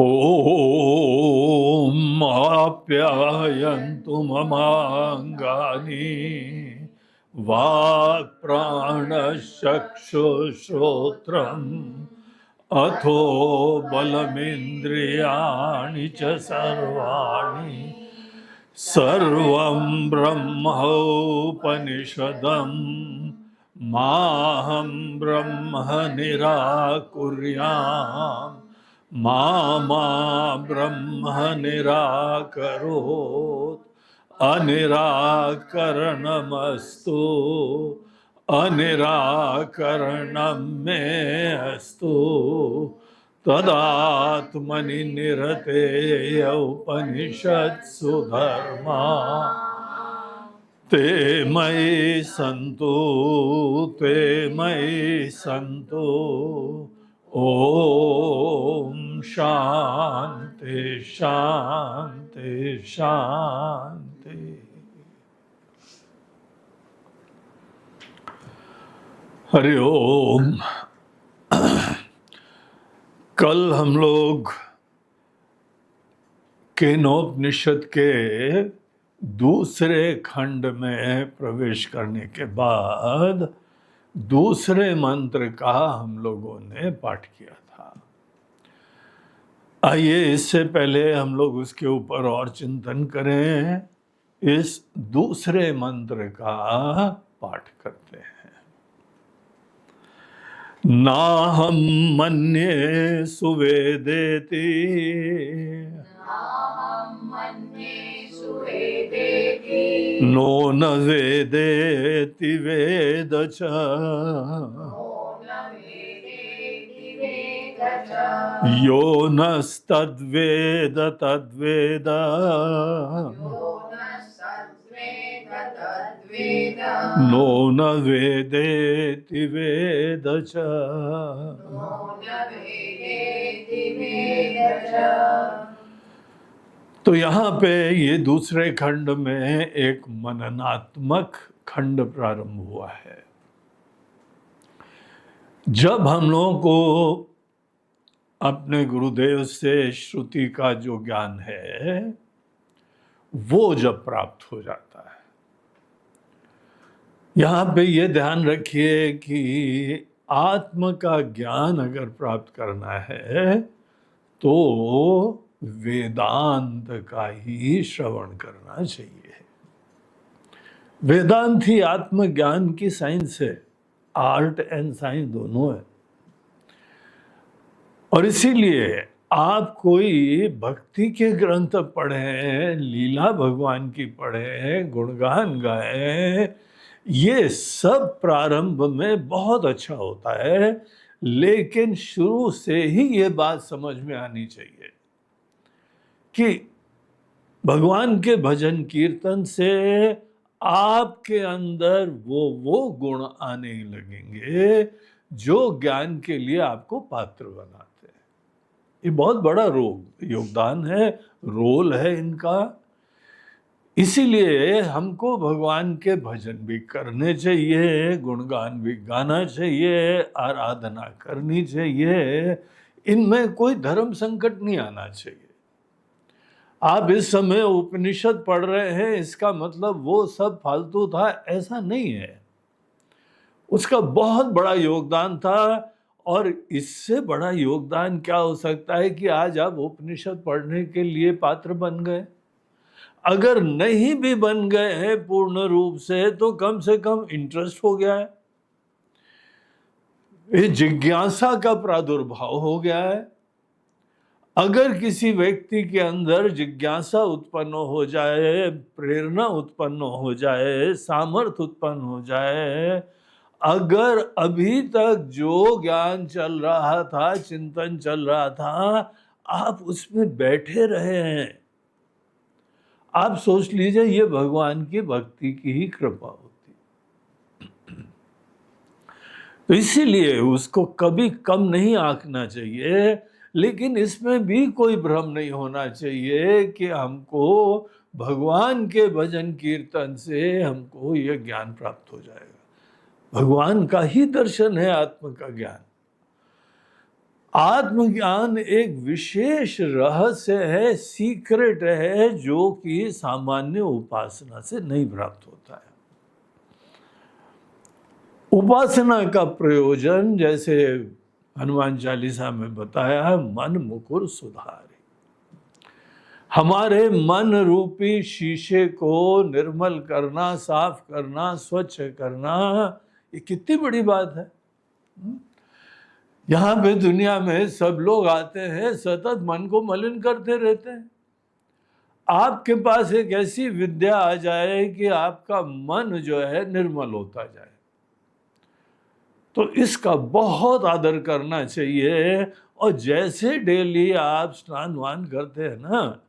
ॐ आप्यायन्तु ममाङ्गानि वाक्प्राणचक्षुश्रोत्रम् अथो बलमिन्द्रियाणि च सर्वाणि सर्वं ब्रह्मोपनिषदम् माहं ब्रह्म निराकुर्याम् मा ब्रह्म निराकरोत् अनिराकरणमस्तु अनिराकरणं मे अस्तु तदात्मनि निरतेय उपनिषत्सु धर्मा ते मयि सन्तु ओम शांति शांति शांति। हरि ओम। कल हम लोग केनोपनिषद के दूसरे खंड में प्रवेश करने के बाद दूसरे मंत्र का हम लोगों ने पाठ किया था। आइए इससे पहले हम लोग उसके ऊपर और चिंतन करें। इस दूसरे मंत्र का पाठ करते हैं। नाहं मन्ये सुवेदेति नो न वेदेति वेद च यो नस्तद्वेद तद्वेद नो न वेदेति वेद च। तो यहाँ पे ये दूसरे खंड में एक मननात्मक खंड प्रारंभ हुआ है। जब हम लोगों को अपने गुरुदेव से श्रुति का जो ज्ञान है वो जब प्राप्त हो जाता है, यहाँ पे ये ध्यान रखिए कि आत्म का ज्ञान अगर प्राप्त करना है तो वेदांत का ही श्रवण करना चाहिए। वेदांत ही आत्मज्ञान की साइंस है, आर्ट एंड साइंस दोनों है। और इसीलिए आप कोई भक्ति के ग्रंथ पढ़ें, लीला भगवान की पढ़ें, गुणगान गाएं, ये सब प्रारंभ में बहुत अच्छा होता है, लेकिन शुरू से ही ये बात समझ में आनी चाहिए कि भगवान के भजन कीर्तन से आपके अंदर वो गुण आने लगेंगे जो ज्ञान के लिए आपको पात्र बनाते हैं। ये बहुत बड़ा योगदान है, रोल है इनका। इसीलिए हमको भगवान के भजन भी करने चाहिए, गुणगान भी गाना चाहिए, आराधना करनी चाहिए। इनमें कोई धर्म संकट नहीं आना चाहिए। आप इस समय उपनिषद पढ़ रहे हैं, इसका मतलब वो सब फालतू था, ऐसा नहीं है। उसका बहुत बड़ा योगदान था। और इससे बड़ा योगदान क्या हो सकता है कि आज आप उपनिषद पढ़ने के लिए पात्र बन गए। अगर नहीं भी बन गए हैं पूर्ण रूप से तो कम से कम इंटरेस्ट हो गया है, ये जिज्ञासा का प्रादुर्भाव हो गया है। अगर किसी व्यक्ति के अंदर जिज्ञासा उत्पन्न हो जाए, प्रेरणा उत्पन्न हो जाए, सामर्थ्य उत्पन्न हो जाए, अगर अभी तक जो ज्ञान चल रहा था, चिंतन चल रहा था, आप उसमें बैठे रहे हैं, आप सोच लीजिए ये भगवान की भक्ति की ही कृपा होती। तो इसीलिए उसको कभी कम नहीं आंकना चाहिए, लेकिन इसमें भी कोई भ्रम नहीं होना चाहिए कि हमको भगवान के भजन कीर्तन से हमको यह ज्ञान प्राप्त हो जाएगा। भगवान का ही दर्शन है आत्म का ज्ञान। आत्मज्ञान एक विशेष रहस्य है, सीक्रेट है, जो कि सामान्य उपासना से नहीं प्राप्त होता है। उपासना का प्रयोजन, जैसे हनुमान चालीसा में बताया, मन मुकुर सुधारे। हमारे मन रूपी शीशे को निर्मल करना, साफ करना, स्वच्छ करना, ये कितनी बड़ी बात है। यहाँ पे दुनिया में सब लोग आते हैं, सतत मन को मलिन करते रहते हैं। आपके पास एक ऐसी विद्या आ जाए कि आपका मन जो है निर्मल होता जाए, तो इसका बहुत आदर करना चाहिए। और जैसे डेली आप स्नान वान करते हैं ना,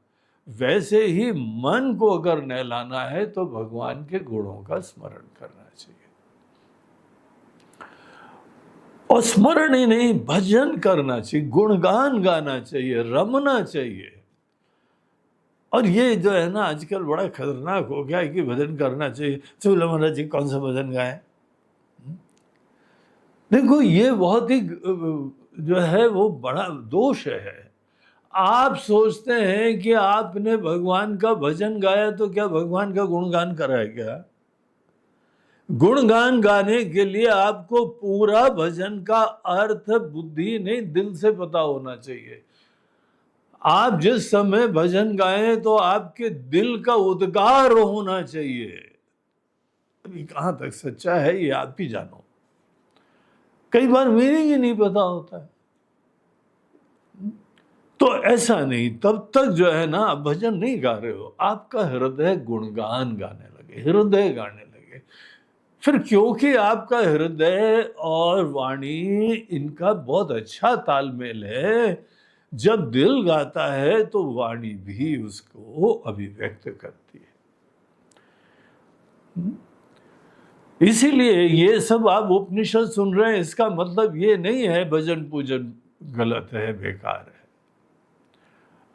वैसे ही मन को अगर नहलाना है तो भगवान के गुणों का स्मरण करना चाहिए। और स्मरण ही नहीं, भजन करना चाहिए, गुणगान गाना चाहिए, रमना चाहिए। और ये जो है ना आजकल बड़ा खतरनाक हो गया है कि भजन करना चाहिए। चलो महाराज जी कौन सा भजन गाएं? देखो ये बहुत ही जो है वो बड़ा दोष है। आप सोचते हैं कि आपने भगवान का भजन गाया तो क्या भगवान का गुणगान करा है क्या? गुणगान गाने के लिए आपको पूरा भजन का अर्थ बुद्धि नहीं दिल से पता होना चाहिए। आप जिस समय भजन गाएं तो आपके दिल का उद्गार होना चाहिए। अभी कहां तक सच्चा है ये आप ही जानो। कई बार मीनिंग ही नहीं पता होता है। तो ऐसा नहीं, तब तक जो है ना आप भजन नहीं गा रहे हो, आपका हृदय गुणगान गाने लगे, हृदय गाने लगे। फिर क्योंकि आपका हृदय और वाणी इनका बहुत अच्छा तालमेल है, जब दिल गाता है तो वाणी भी उसको अभिव्यक्त करती है। इसीलिए ये सब आप उपनिषद सुन रहे हैं, इसका मतलब ये नहीं है भजन पूजन गलत है, बेकार है।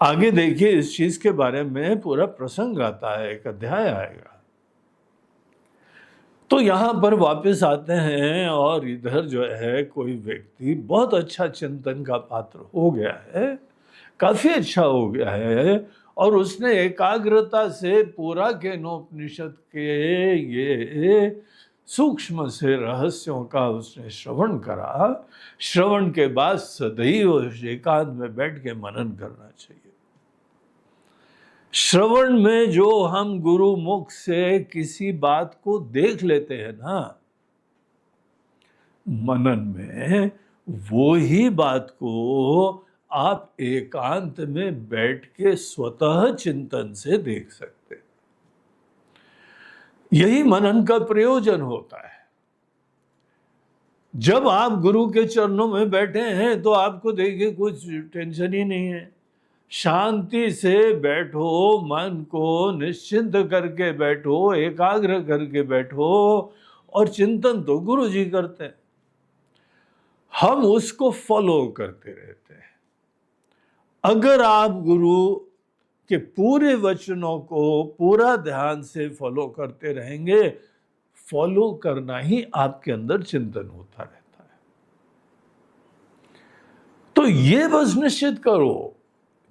आगे देखिए इस चीज के बारे में पूरा प्रसंग आता है, एक अध्याय आएगा। तो यहां पर वापस आते हैं और इधर जो है कोई व्यक्ति बहुत अच्छा चिंतन का पात्र हो गया है, काफी अच्छा हो गया है, और उसने एकाग्रता से पूरा केनोपनिषद के ये सूक्ष्म से रहस्यों का उसने श्रवण करा। श्रवण के बाद सदैव एकांत में बैठ के मनन करना चाहिए। श्रवण में जो हम गुरु मुख से किसी बात को देख लेते हैं ना, मनन में वो ही बात को आप एकांत में बैठ के स्वतः चिंतन से देख सकते हैं। यही मनन का प्रयोजन होता है। जब आप गुरु के चरणों में बैठे हैं तो आपको देखिए कुछ टेंशन ही नहीं है, शांति से बैठो, मन को निश्चिंत करके बैठो, एकाग्र करके बैठो, और चिंतन तो गुरु जी करते हैं, हम उसको फॉलो करते रहते हैं। अगर आप गुरु के पूरे वचनों को पूरा ध्यान से फॉलो करते रहेंगे, फॉलो करना ही आपके अंदर चिंतन होता रहता है। तो ये बस निश्चित करो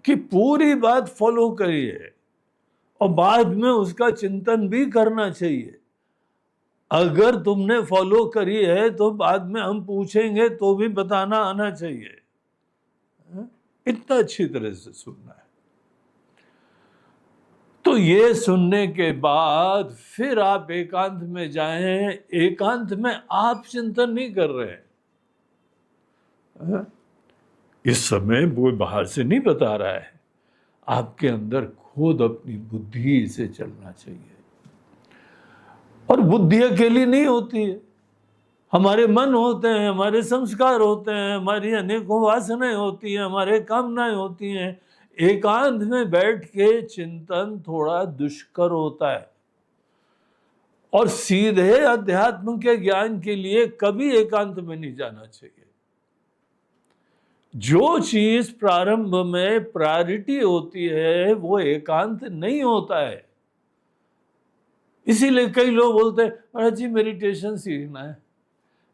कि पूरी बात फॉलो करिए, और बाद में उसका चिंतन भी करना चाहिए। अगर तुमने फॉलो करी है तो बाद में हम पूछेंगे तो भी बताना आना चाहिए। इतना अच्छी तरह से सुनना है। तो ये सुनने के बाद फिर आप एकांत में जाएं। एकांत में आप चिंतन नहीं कर रहे हैं, इस समय वो बाहर से नहीं बता रहा है, आपके अंदर खुद अपनी बुद्धि से चलना चाहिए। और बुद्धि अकेली नहीं होती है, हमारे मन होते हैं, हमारे संस्कार होते हैं, हमारी अनेकों वासनाएं होती हैं, हमारे कामनाएं होती हैं। एकांत में बैठ के चिंतन थोड़ा दुष्कर होता है, और सीधे अध्यात्म के ज्ञान के लिए कभी एकांत में नहीं जाना चाहिए। जो चीज प्रारंभ में प्रायोरिटी होती है वो एकांत नहीं होता है। इसीलिए कई लोग बोलते हैं महाराज जी मेडिटेशन सीखना है,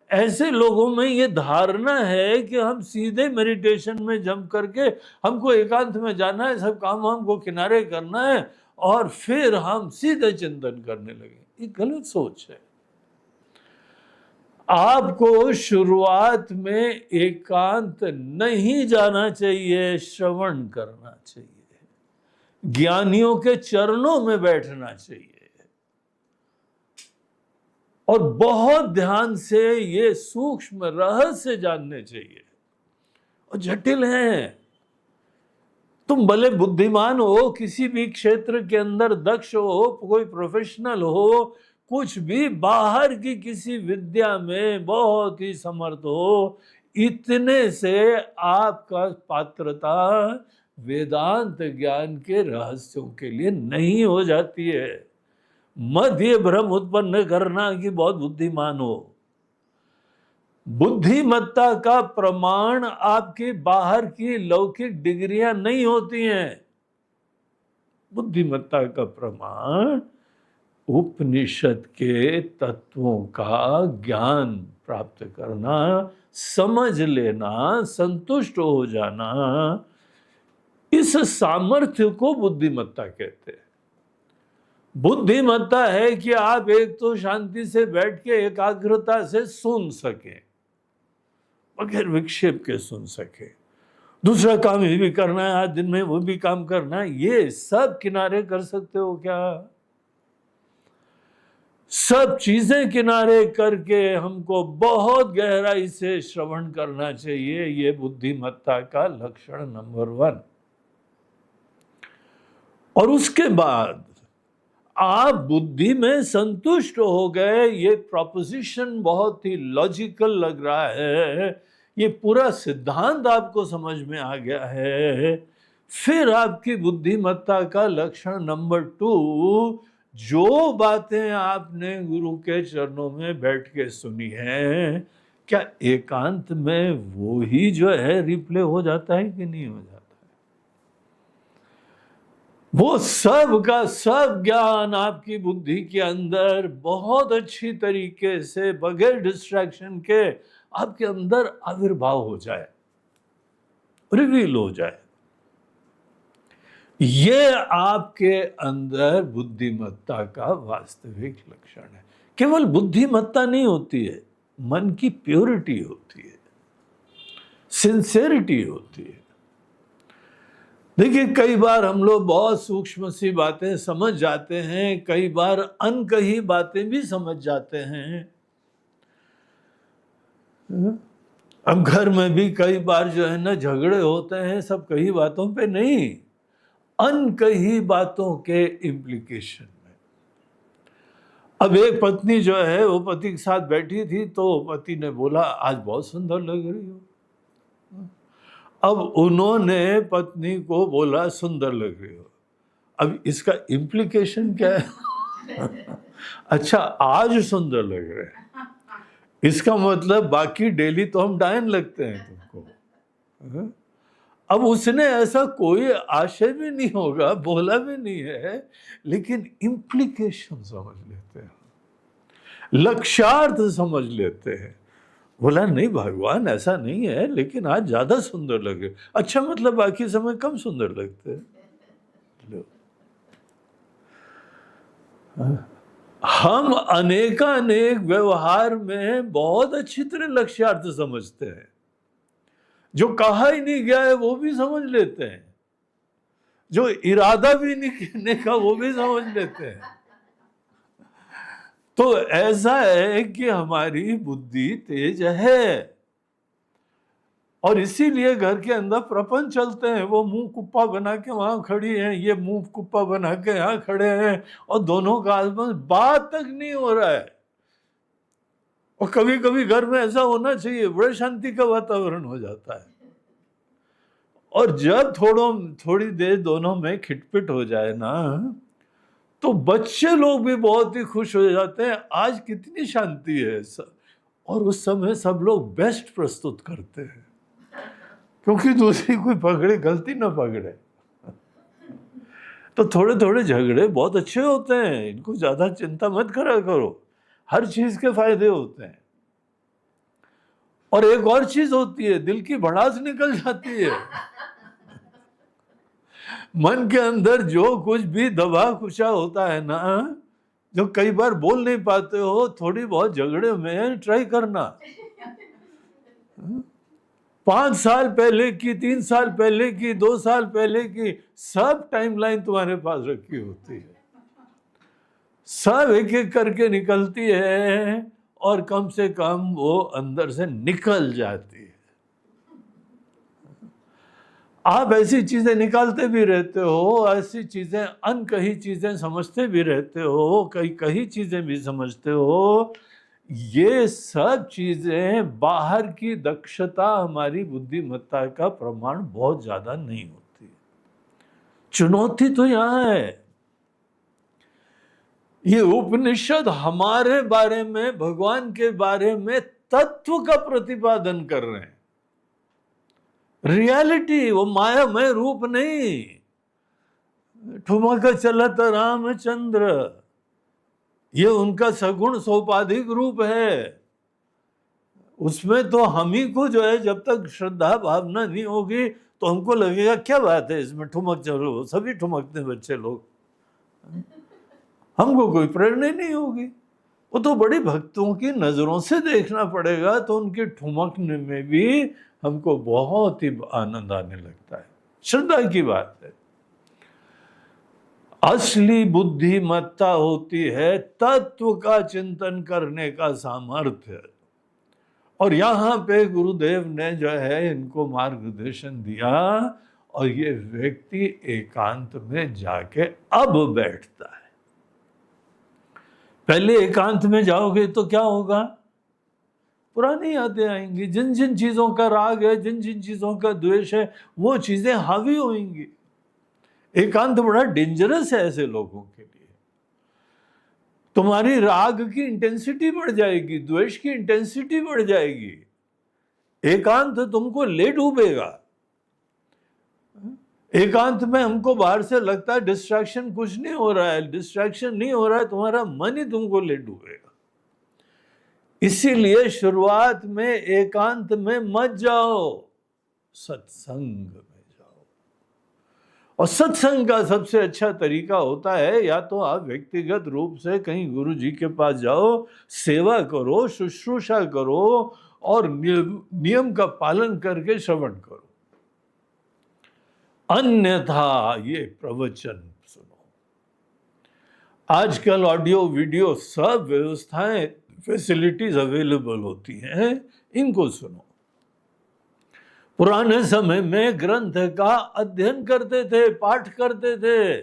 ऐसे लोगों में ये धारणा है कि हम सीधे मेडिटेशन में जंप करके हमको एकांत में जाना है, सब काम हमको किनारे करना है और फिर हम सीधे चिंतन करने लगे। ये गलत सोच है। आपको शुरुआत में एकांत नहीं जाना चाहिए, श्रवण करना चाहिए, ज्ञानियों के चरणों में बैठना चाहिए और बहुत ध्यान से ये सूक्ष्म रहस्य जानने चाहिए। और जटिल हैं। तुम भले बुद्धिमान हो, किसी भी क्षेत्र के अंदर दक्ष हो, कोई प्रोफेशनल हो, कुछ भी बाहर की किसी विद्या में बहुत ही समर्थ हो, इतने से आपका पात्रता वेदांत ज्ञान के रहस्यों के लिए नहीं हो जाती है। मत ये भ्रम उत्पन्न करना कि बहुत बुद्धिमान हो। बुद्धिमत्ता का प्रमाण आपकी बाहर की लौकिक डिग्रियां नहीं होती हैं। बुद्धिमत्ता का प्रमाण उपनिषद के तत्वों का ज्ञान प्राप्त करना, समझ लेना, संतुष्ट हो जाना, इस सामर्थ्य को बुद्धिमत्ता कहते हैं। बुद्धिमत्ता है कि आप एक तो शांति से बैठ के एकाग्रता से सुन सकें, बगैर विक्षेप के सुन सके, दूसरा काम ये भी करना है, आज दिन में वो भी काम करना है, ये सब किनारे कर सकते हो क्या? सब चीजें किनारे करके हमको बहुत गहराई से श्रवण करना चाहिए। ये बुद्धिमत्ता का लक्षण नंबर 1। और उसके बाद आप बुद्धि में संतुष्ट हो गए, ये प्रोपोजिशन बहुत ही लॉजिकल लग रहा है, ये पूरा सिद्धांत आपको समझ में आ गया है, फिर आपकी बुद्धिमत्ता का लक्षण नंबर 2, जो बातें आपने गुरु के चरणों में बैठ के सुनी है, क्या एकांत में वो ही जो है रिप्ले हो जाता है कि नहीं हो जाता? वो सब का सब ज्ञान आपकी बुद्धि के अंदर बहुत अच्छी तरीके से बगैर डिस्ट्रैक्शन के आपके अंदर आविर्भाव हो जाए, रिवील हो जाए। ये आपके अंदर बुद्धिमत्ता का वास्तविक लक्षण है। केवल बुद्धिमत्ता नहीं होती है, मन की प्योरिटी होती है, सिंसेरिटी होती है। देखिए, कई बार हम लोग बहुत सूक्ष्म सी बातें समझ जाते हैं, कई बार अनकही बातें भी समझ जाते हैं। अब घर में भी कई बार जो है ना झगड़े होते हैं, सब कही बातों पे नहीं, अनकही बातों के इम्प्लीकेशन में। अब एक पत्नी जो है वो पति के साथ बैठी थी, तो पति ने बोला, आज बहुत सुंदर लग रही हो। अब उन्होंने पत्नी को बोला, सुंदर लग रही हो। अब इसका इम्प्लीकेशन क्या है? अच्छा, आज सुंदर लग रहे हैं, इसका मतलब बाकी डेली तो हम डायन लगते हैं तुमको। अब उसने ऐसा कोई आशय भी नहीं होगा, बोला भी नहीं है, लेकिन इम्प्लीकेशन समझ लेते हैं, लक्ष्यार्थ समझ लेते हैं। बोला, नहीं भगवान ऐसा नहीं है, लेकिन आज ज्यादा सुंदर लगे। अच्छा, मतलब बाकी समय कम सुंदर लगते हैं। हम अनेकानेक व्यवहार में बहुत अच्छी तरह लक्ष्यार्थ समझते हैं, जो कहा ही नहीं गया है वो भी समझ लेते हैं, जो इरादा भी नहीं करने का वो भी समझ लेते हैं। तो ऐसा है कि हमारी बुद्धि तेज है और इसीलिए घर के अंदर प्रपंच चलते हैं। वो मुंह कुप्पा बना के वहां खड़ी है, ये मुंह कुप्पा बना के यहाँ खड़े हैं और दोनों का आसपास बात तक नहीं हो रहा है। और कभी कभी घर में ऐसा होना चाहिए, बड़े शांति का वातावरण हो जाता है। और जब थोड़ी देर दोनों में खिटपिट हो जाए ना, तो बच्चे लोग भी बहुत ही खुश हो जाते हैं, आज कितनी शांति है सब। और उस समय सब लोग बेस्ट प्रस्तुत करते हैं, क्योंकि दूसरी कोई पकड़े, गलती ना पकड़े। तो थोड़े थोड़े झगड़े बहुत अच्छे होते हैं, इनको ज्यादा चिंता मत करा करो, हर चीज के फायदे होते हैं। और एक और चीज होती है, दिल की भड़ास निकल जाती है। मन के अंदर जो कुछ भी दबा कुचा होता है ना, जो कई बार बोल नहीं पाते हो, थोड़ी बहुत झगड़े में ट्राई करना। 5 साल पहले की, 3 साल पहले की, 2 साल पहले की सब टाइमलाइन तुम्हारे पास रखी होती है, सब एक एक करके निकलती है और कम से कम वो अंदर से निकल जाती है। आप ऐसी चीजें निकालते भी रहते हो, ऐसी चीजें अनकही चीजें समझते भी रहते हो, कई कही चीजें भी समझते हो। ये सब चीजें बाहर की दक्षता, हमारी बुद्धिमत्ता का प्रमाण बहुत ज्यादा नहीं होती। चुनौती तो यहां है। ये उपनिषद हमारे बारे में, भगवान के बारे में तत्व का प्रतिपादन कर रहे हैं, रियलिटी, वो मायामय रूप नहीं। ठुमक चलत रामचंद्र, ये उनका सगुण सोपाधिक रूप है। उसमें तो हम ही को जो है, जब तक श्रद्धा भावना नहीं होगी तो हमको लगेगा क्या बात है इसमें, ठुमक चलो, सभी ठुमकते बच्चे लोग, हमको कोई प्रेरणा नहीं होगी। वो तो बड़ी भक्तों की नजरों से देखना पड़ेगा, तो उनके ठुमकने में भी हमको बहुत ही आनंद आने लगता है। श्रद्धा की बात है। असली बुद्धिमत्ता होती है तत्व का चिंतन करने का सामर्थ्य। और यहाँ पे गुरुदेव ने जो है इनको मार्गदर्शन दिया, और ये व्यक्ति एकांत में जाके अब बैठता है। पहले एकांत में जाओगे तो क्या होगा, पुरानी यादें आएंगी, जिन जिन चीजों का राग है, जिन जिन चीजों का द्वेष है, वो चीजें हावी होंगी। एकांत बड़ा डेंजरस है ऐसे लोगों के लिए। तुम्हारी राग की इंटेंसिटी बढ़ जाएगी, द्वेष की इंटेंसिटी बढ़ जाएगी। एकांत तुमको ले डूबेगा। एकांत में हमको बाहर से लगता है डिस्ट्रैक्शन कुछ नहीं हो रहा है, डिस्ट्रैक्शन नहीं हो रहा है, तुम्हारा मन ही तुमको ले डूबेगा। इसीलिए शुरुआत में एकांत में मत जाओ, सत्संग में जाओ। और सत्संग का सबसे अच्छा तरीका होता है, या तो आप व्यक्तिगत रूप से कहीं गुरु जी के पास जाओ, सेवा करो, शुश्रूषा करो, और नियम का पालन करके श्रवण करो। अन्यथा ये प्रवचन सुनो। आजकल ऑडियो वीडियो सब व्यवस्थाएं, फैसिलिटीज अवेलेबल होती हैं, इनको सुनो। पुराने समय में ग्रंथ का अध्ययन करते थे, पाठ करते थे।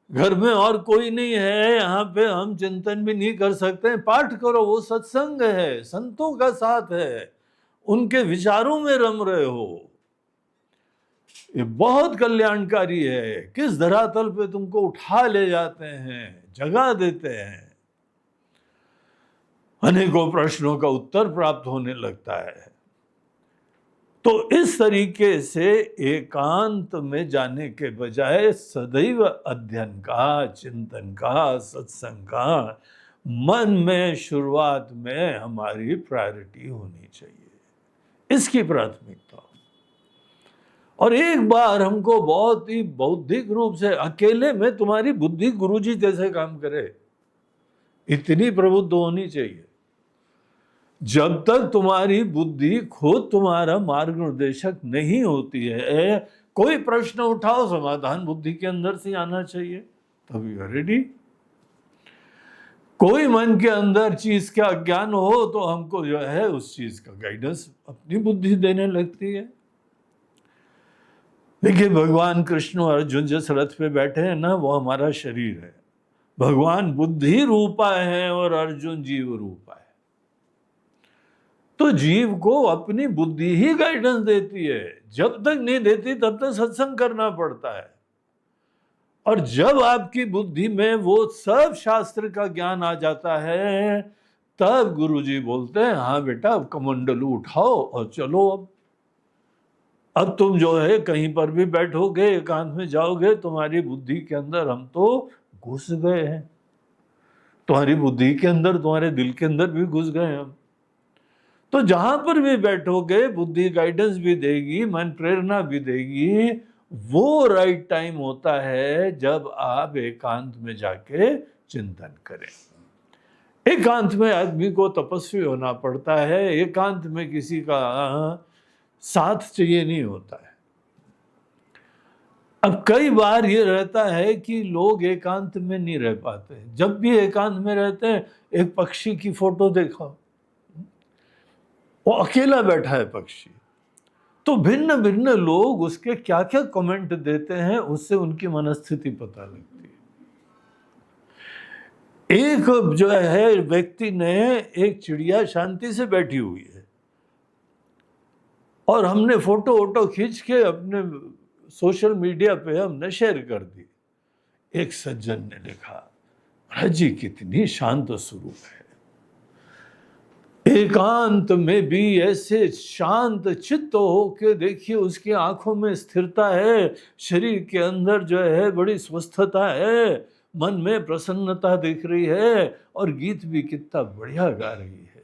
घर में और कोई नहीं है, यहाँ पे हम चिंतन भी नहीं कर सकते, पाठ करो, वो सत्संग है, संतों का साथ है, उनके विचारों में रम रहे हो। ये बहुत कल्याणकारी है। किस धरातल पे तुमको उठा ले जाते हैं, जगा देते हैं, अनेकों प्रश्नों का उत्तर प्राप्त होने लगता है। तो इस तरीके से एकांत में जाने के बजाय सदैव अध्ययन का, चिंतन का, सत्संग का मन में शुरुआत में हमारी प्रायोरिटी होनी चाहिए, इसकी प्राथमिकता। और एक बार हमको बहुत ही बौद्धिक रूप से अकेले में तुम्हारी बुद्धि गुरुजी जैसे काम करे, इतनी प्रबुद्ध होनी चाहिए। जब तक तुम्हारी बुद्धि खुद तुम्हारा मार्गनिर्देशक नहीं होती है, कोई प्रश्न उठाओ, समाधान बुद्धि के अंदर से आना चाहिए, तभी रेडी। कोई मन के अंदर चीज का ज्ञान हो तो हमको जो है उस चीज का गाइडेंस अपनी बुद्धि देने लगती है। देखिए, भगवान कृष्ण और अर्जुन जिस रथ पे बैठे हैं ना, वो हमारा शरीर है। भगवान बुद्धि रूपा है और अर्जुन जीव रूपा है। तो जीव को अपनी बुद्धि ही गाइडेंस देती है, जब तक नहीं देती तब तक सत्संग करना पड़ता है। और जब आपकी बुद्धि में वो सब शास्त्र का ज्ञान आ जाता है, तब गुरुजी बोलते हैं, हाँ बेटा अब कमंडलू उठाओ और चलो। अब तुम जो है कहीं पर भी बैठोगे, एकांत में जाओगे, तुम्हारी बुद्धि के अंदर हम तो घुस गए हैं, तुम्हारी बुद्धि के अंदर, तुम्हारे दिल के अंदर भी घुस गए हम। तो जहां पर भी बैठोगे बुद्धि गाइडेंस भी देगी, मन प्रेरणा भी देगी। वो राइट टाइम होता है जब आप एकांत में जाके चिंतन करें। एकांत में आदमी को तपस्वी होना पड़ता है, एकांत में किसी का साथ चाहिए नहीं होता है। अब कई बार ये रहता है कि लोग एकांत में नहीं रह पाते। जब भी एकांत में रहते हैं, एक पक्षी की फोटो देखा, वो अकेला बैठा है पक्षी, तो भिन्न भिन्न लोग उसके क्या क्या कमेंट देते हैं, उससे उनकी मनस्थिति पता लगती है। एक जो है व्यक्ति ने एक चिड़िया शांति से बैठी हुई है और हमने फोटो वोटो खींच के अपने सोशल मीडिया पे हमने शेयर कर दी। एक सज्जन ने लिखा, महाराज जी कितनी शांत स्वरूप है, एकांत में भी ऐसे शांत चित्त हो के देखिए, उसकी आंखों में स्थिरता है, शरीर के अंदर जो है बड़ी स्वस्थता है, मन में प्रसन्नता दिख रही है, और गीत भी कितना बढ़िया गा रही है।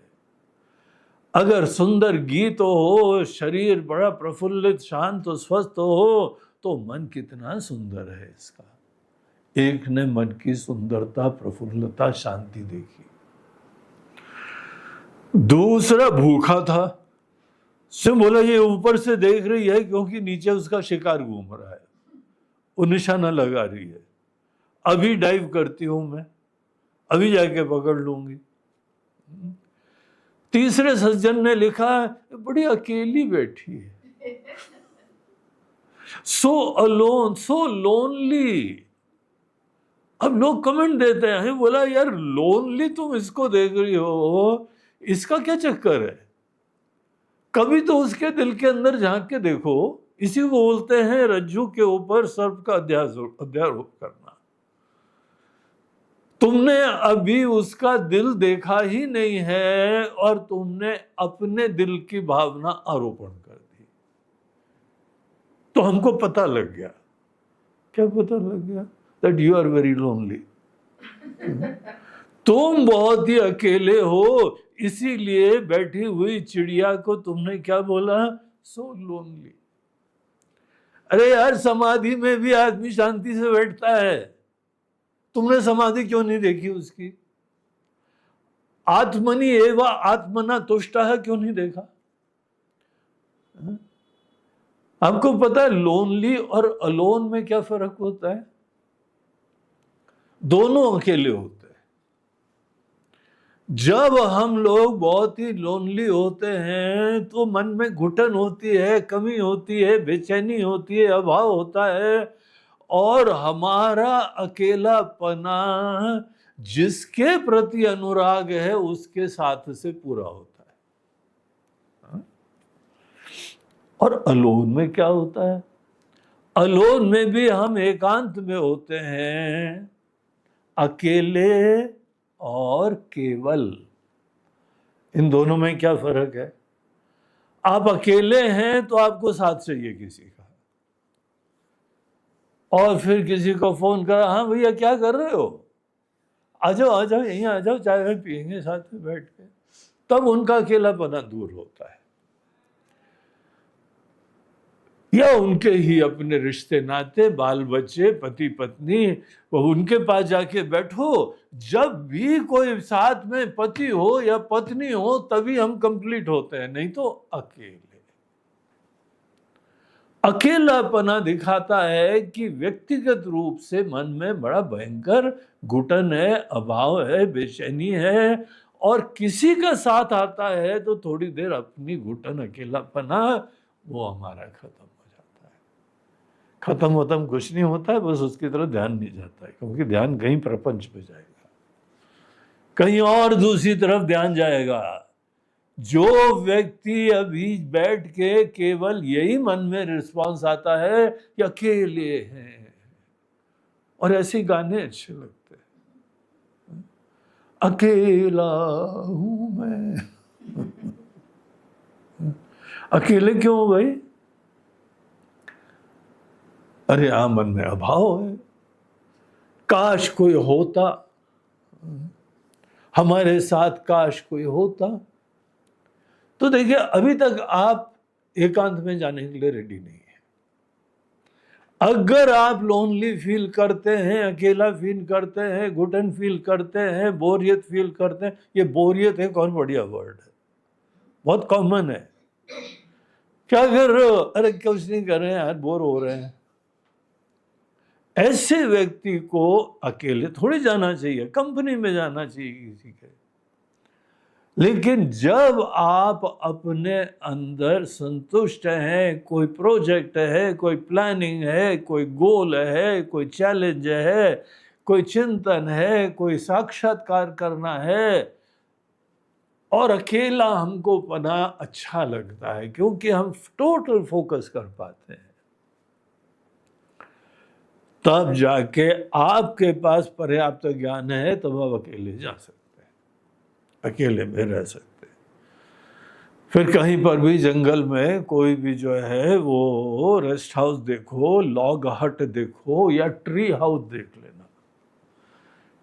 अगर सुंदर गीत हो, शरीर बड़ा प्रफुल्लित शांत स्वस्थ हो, तो मन कितना सुंदर है इसका। एक ने मन की सुंदरता, प्रफुल्लता, शांति देखी। दूसरा भूखा था, से बोला ये ऊपर से देख रही है क्योंकि नीचे उसका शिकार घूम रहा है, वो निशाना लगा रही है, अभी डाइव करती हूं मैं, अभी जाके पकड़ लूंगी। तीसरे सज्जन ने लिखा, बड़ी अकेली बैठी है, सो अलोन, सो लोनली। अब लोग कमेंट देते हैं, बोला यार लोनली तुम इसको देख रही हो, इसका क्या चक्कर है? कभी तो उसके दिल के अंदर झांक के देखो। इसी को बोलते हैं रज्जू के ऊपर सर्प का अध्यारोप करना। तुमने अभी उसका दिल देखा ही नहीं है और तुमने अपने दिल की भावना आरोपण कर दी। तो हमको पता लग गया। क्या पता लग गया? That you are very lonely. तुम बहुत ही अकेले हो, इसीलिए बैठी हुई चिड़िया को तुमने क्या बोला? So lonely. अरे यार, समाधि में भी आदमी शांति से बैठता है, तुमने समाधि क्यों नहीं देखी उसकी? आत्मनि एवा आत्मना तुष्टः क्यों नहीं देखा? आपको पता है लोनली और अलोन में क्या फर्क होता है? दोनों अकेले होते हैं। जब हम लोग बहुत ही लोनली होते हैं तो मन में घुटन होती है, कमी होती है, बेचैनी होती है, अभाव होता है, और हमारा अकेलापना जिसके प्रति अनुराग है उसके साथ से पूरा होता है। और अलोन में क्या होता है? अलोन में भी हम एकांत में होते हैं, अकेले और केवल। इन दोनों में क्या फर्क है? आप अकेले हैं तो आपको साथ चाहिए किसी का, और फिर किसी को फोन करा, हाँ भैया क्या कर रहे हो, आ जाओ यहीं आ जाओ, चाय पियेंगे साथ में बैठ के, तब उनका अकेलापना दूर होता है। या उनके ही अपने रिश्ते नाते, बाल बच्चे, पति पत्नी, वो उनके पास जाके बैठो। जब भी कोई साथ में पति हो या पत्नी हो तभी हम कंप्लीट होते हैं, नहीं तो अकेले। अकेलापना दिखाता है कि व्यक्तिगत रूप से मन में बड़ा भयंकर घुटन है, अभाव है, बेचैनी है, और किसी का साथ आता है तो थोड़ी देर अपनी घुटन, अकेलापना वो हमारा खत्म हो जाता है। खत्म कुछ नहीं होता है, बस उसकी तरफ ध्यान नहीं जाता है, क्योंकि ध्यान कहीं प्रपंच पे जाएगा, कहीं और दूसरी तरफ ध्यान जाएगा। जो व्यक्ति अभी बैठ के केवल यही मन में रिस्पांस आता है कि अकेले हैं, और ऐसे गाने अच्छे लगते हैं, अकेला हूं मैं। अकेले क्यों हो भाई? अरे मन में अभाव है, काश कोई होता हमारे साथ, काश कोई होता। तो देखिए, अभी तक आप एकांत में जाने के लिए रेडी नहीं है। अगर आप लोनली फील करते हैं, अकेला फील करते हैं, घुटन फील करते हैं, बोरियत फील करते हैं, ये बोरियत एक और बढ़िया वर्ड है, बहुत कॉमन है। क्या कर रहे हो? अरे कुछ नहीं कर रहे हैं यार, बोर हो रहे हैं। ऐसे व्यक्ति को अकेले थोड़ी जाना चाहिए, कंपनी में जाना चाहिए किसी के। लेकिन जब आप अपने अंदर संतुष्ट हैं, कोई प्रोजेक्ट है, कोई प्लानिंग है, कोई गोल है, कोई चैलेंज है, कोई चिंतन है, कोई साक्षात्कार करना है, और अकेला हमको पना अच्छा लगता है क्योंकि हम टोटल फोकस कर पाते हैं, तब जाके आपके पास पर्याप्त ज्ञान है, तब आप अकेले जा सकते हैं, अकेले में रह सकते हैं। फिर कहीं पर भी जंगल में कोई भी जो है वो रेस्ट हाउस देखो, लॉग हट देखो या ट्री हाउस देख लेना।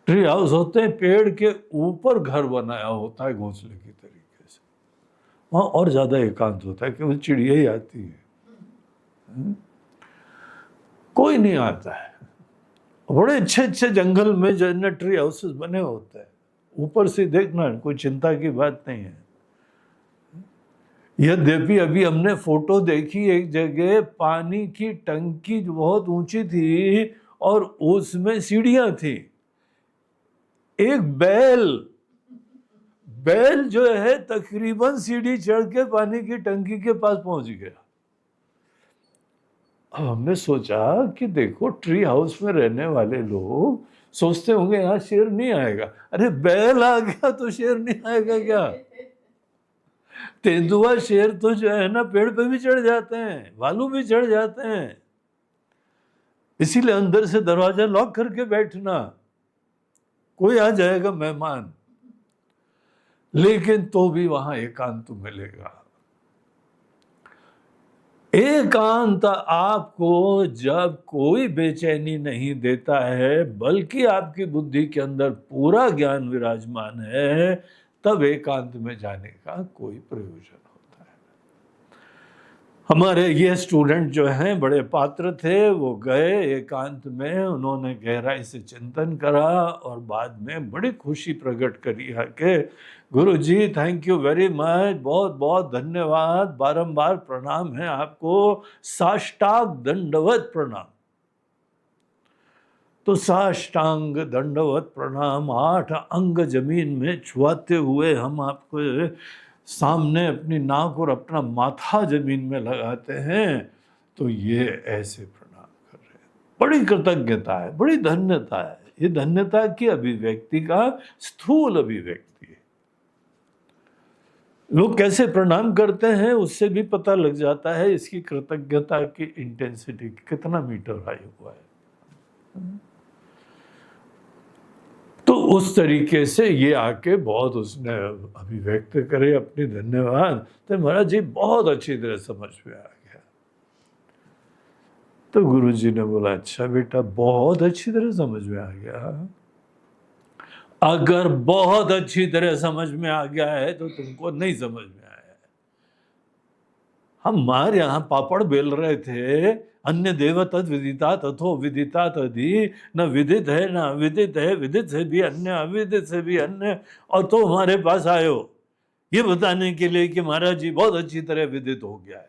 ट्री हाउस होते हैं पेड़ के ऊपर घर बनाया होता है घोंसले की तरीके से, वहां और ज्यादा एकांत होता है क्योंकि चिड़िया ही आती है, कोई नहीं आता है। बड़े अच्छे अच्छे जंगल में जो है ट्री हाउसेस बने होते हैं, ऊपर से देखना कोई चिंता की बात नहीं है। यद्यपि अभी हमने फोटो देखी एक जगह, पानी की टंकी बहुत ऊंची थी और उसमें सीढ़ियां थी। एक बैल जो है तकरीबन सीढ़ी चढ़ के पानी की टंकी के पास पहुंच गया। अब हमने सोचा कि देखो, ट्री हाउस में रहने वाले लोग सोचते होंगे यहाँ शेर नहीं आएगा। अरे बैल आ गया तो शेर नहीं आएगा क्या? तेंदुआ शेर तो जो है ना पेड़ पे भी चढ़ जाते हैं, भालू भी चढ़ जाते हैं। इसीलिए अंदर से दरवाजा लॉक करके बैठना, कोई आ जाएगा मेहमान, लेकिन तो भी वहां एकांत मिलेगा। एकांत आपको जब कोई बेचैनी नहीं देता है, बल्कि आपकी बुद्धि के अंदर पूरा ज्ञान विराजमान है, तब एकांत में जाने का कोई प्रयोजन होता है। हमारे ये स्टूडेंट जो हैं बड़े पात्र थे, वो गए एकांत में, उन्होंने गहराई से चिंतन करा और बाद में बड़ी खुशी प्रकट करी है कि गुरु जी थैंक यू वेरी मच, बहुत बहुत धन्यवाद, बारंबार प्रणाम है आपको, साष्टांग दंडवत प्रणाम। तो साष्टांग दंडवत प्रणाम 8 अंग जमीन में छुआते हुए हम आपको सामने अपनी नाक और अपना माथा जमीन में लगाते हैं, तो ये ऐसे प्रणाम कर रहे हैं। बड़ी कृतज्ञता है, बड़ी धन्यता है। ये धन्यता की अभिव्यक्ति का स्थूल अभिव्यक्ति है। लोग कैसे प्रणाम करते हैं उससे भी पता लग जाता है इसकी कृतज्ञता की इंटेंसिटी कितना मीटर हाई हुआ है। तो उस तरीके से ये आके बहुत उसने अभिव्यक्त करे अपनी धन्यवाद, तो महाराज जी बहुत अच्छी तरह समझ में आ गया। तो गुरु जी ने बोला अच्छा बेटा, बहुत अच्छी तरह समझ में आ गया। अगर बहुत अच्छी तरह समझ में आ गया है तो तुमको नहीं समझ में आया है। हम हमारे यहाँ पापड़ बेल रहे थे, अन्य देव तद विदिता तथो विदिता तदि, न विदित है न अविदित है, विदित से भी अन्य अविदित से भी अन्य, और तो हमारे पास आए हो ये बताने के लिए कि महाराज जी बहुत अच्छी तरह विदित हो गया है।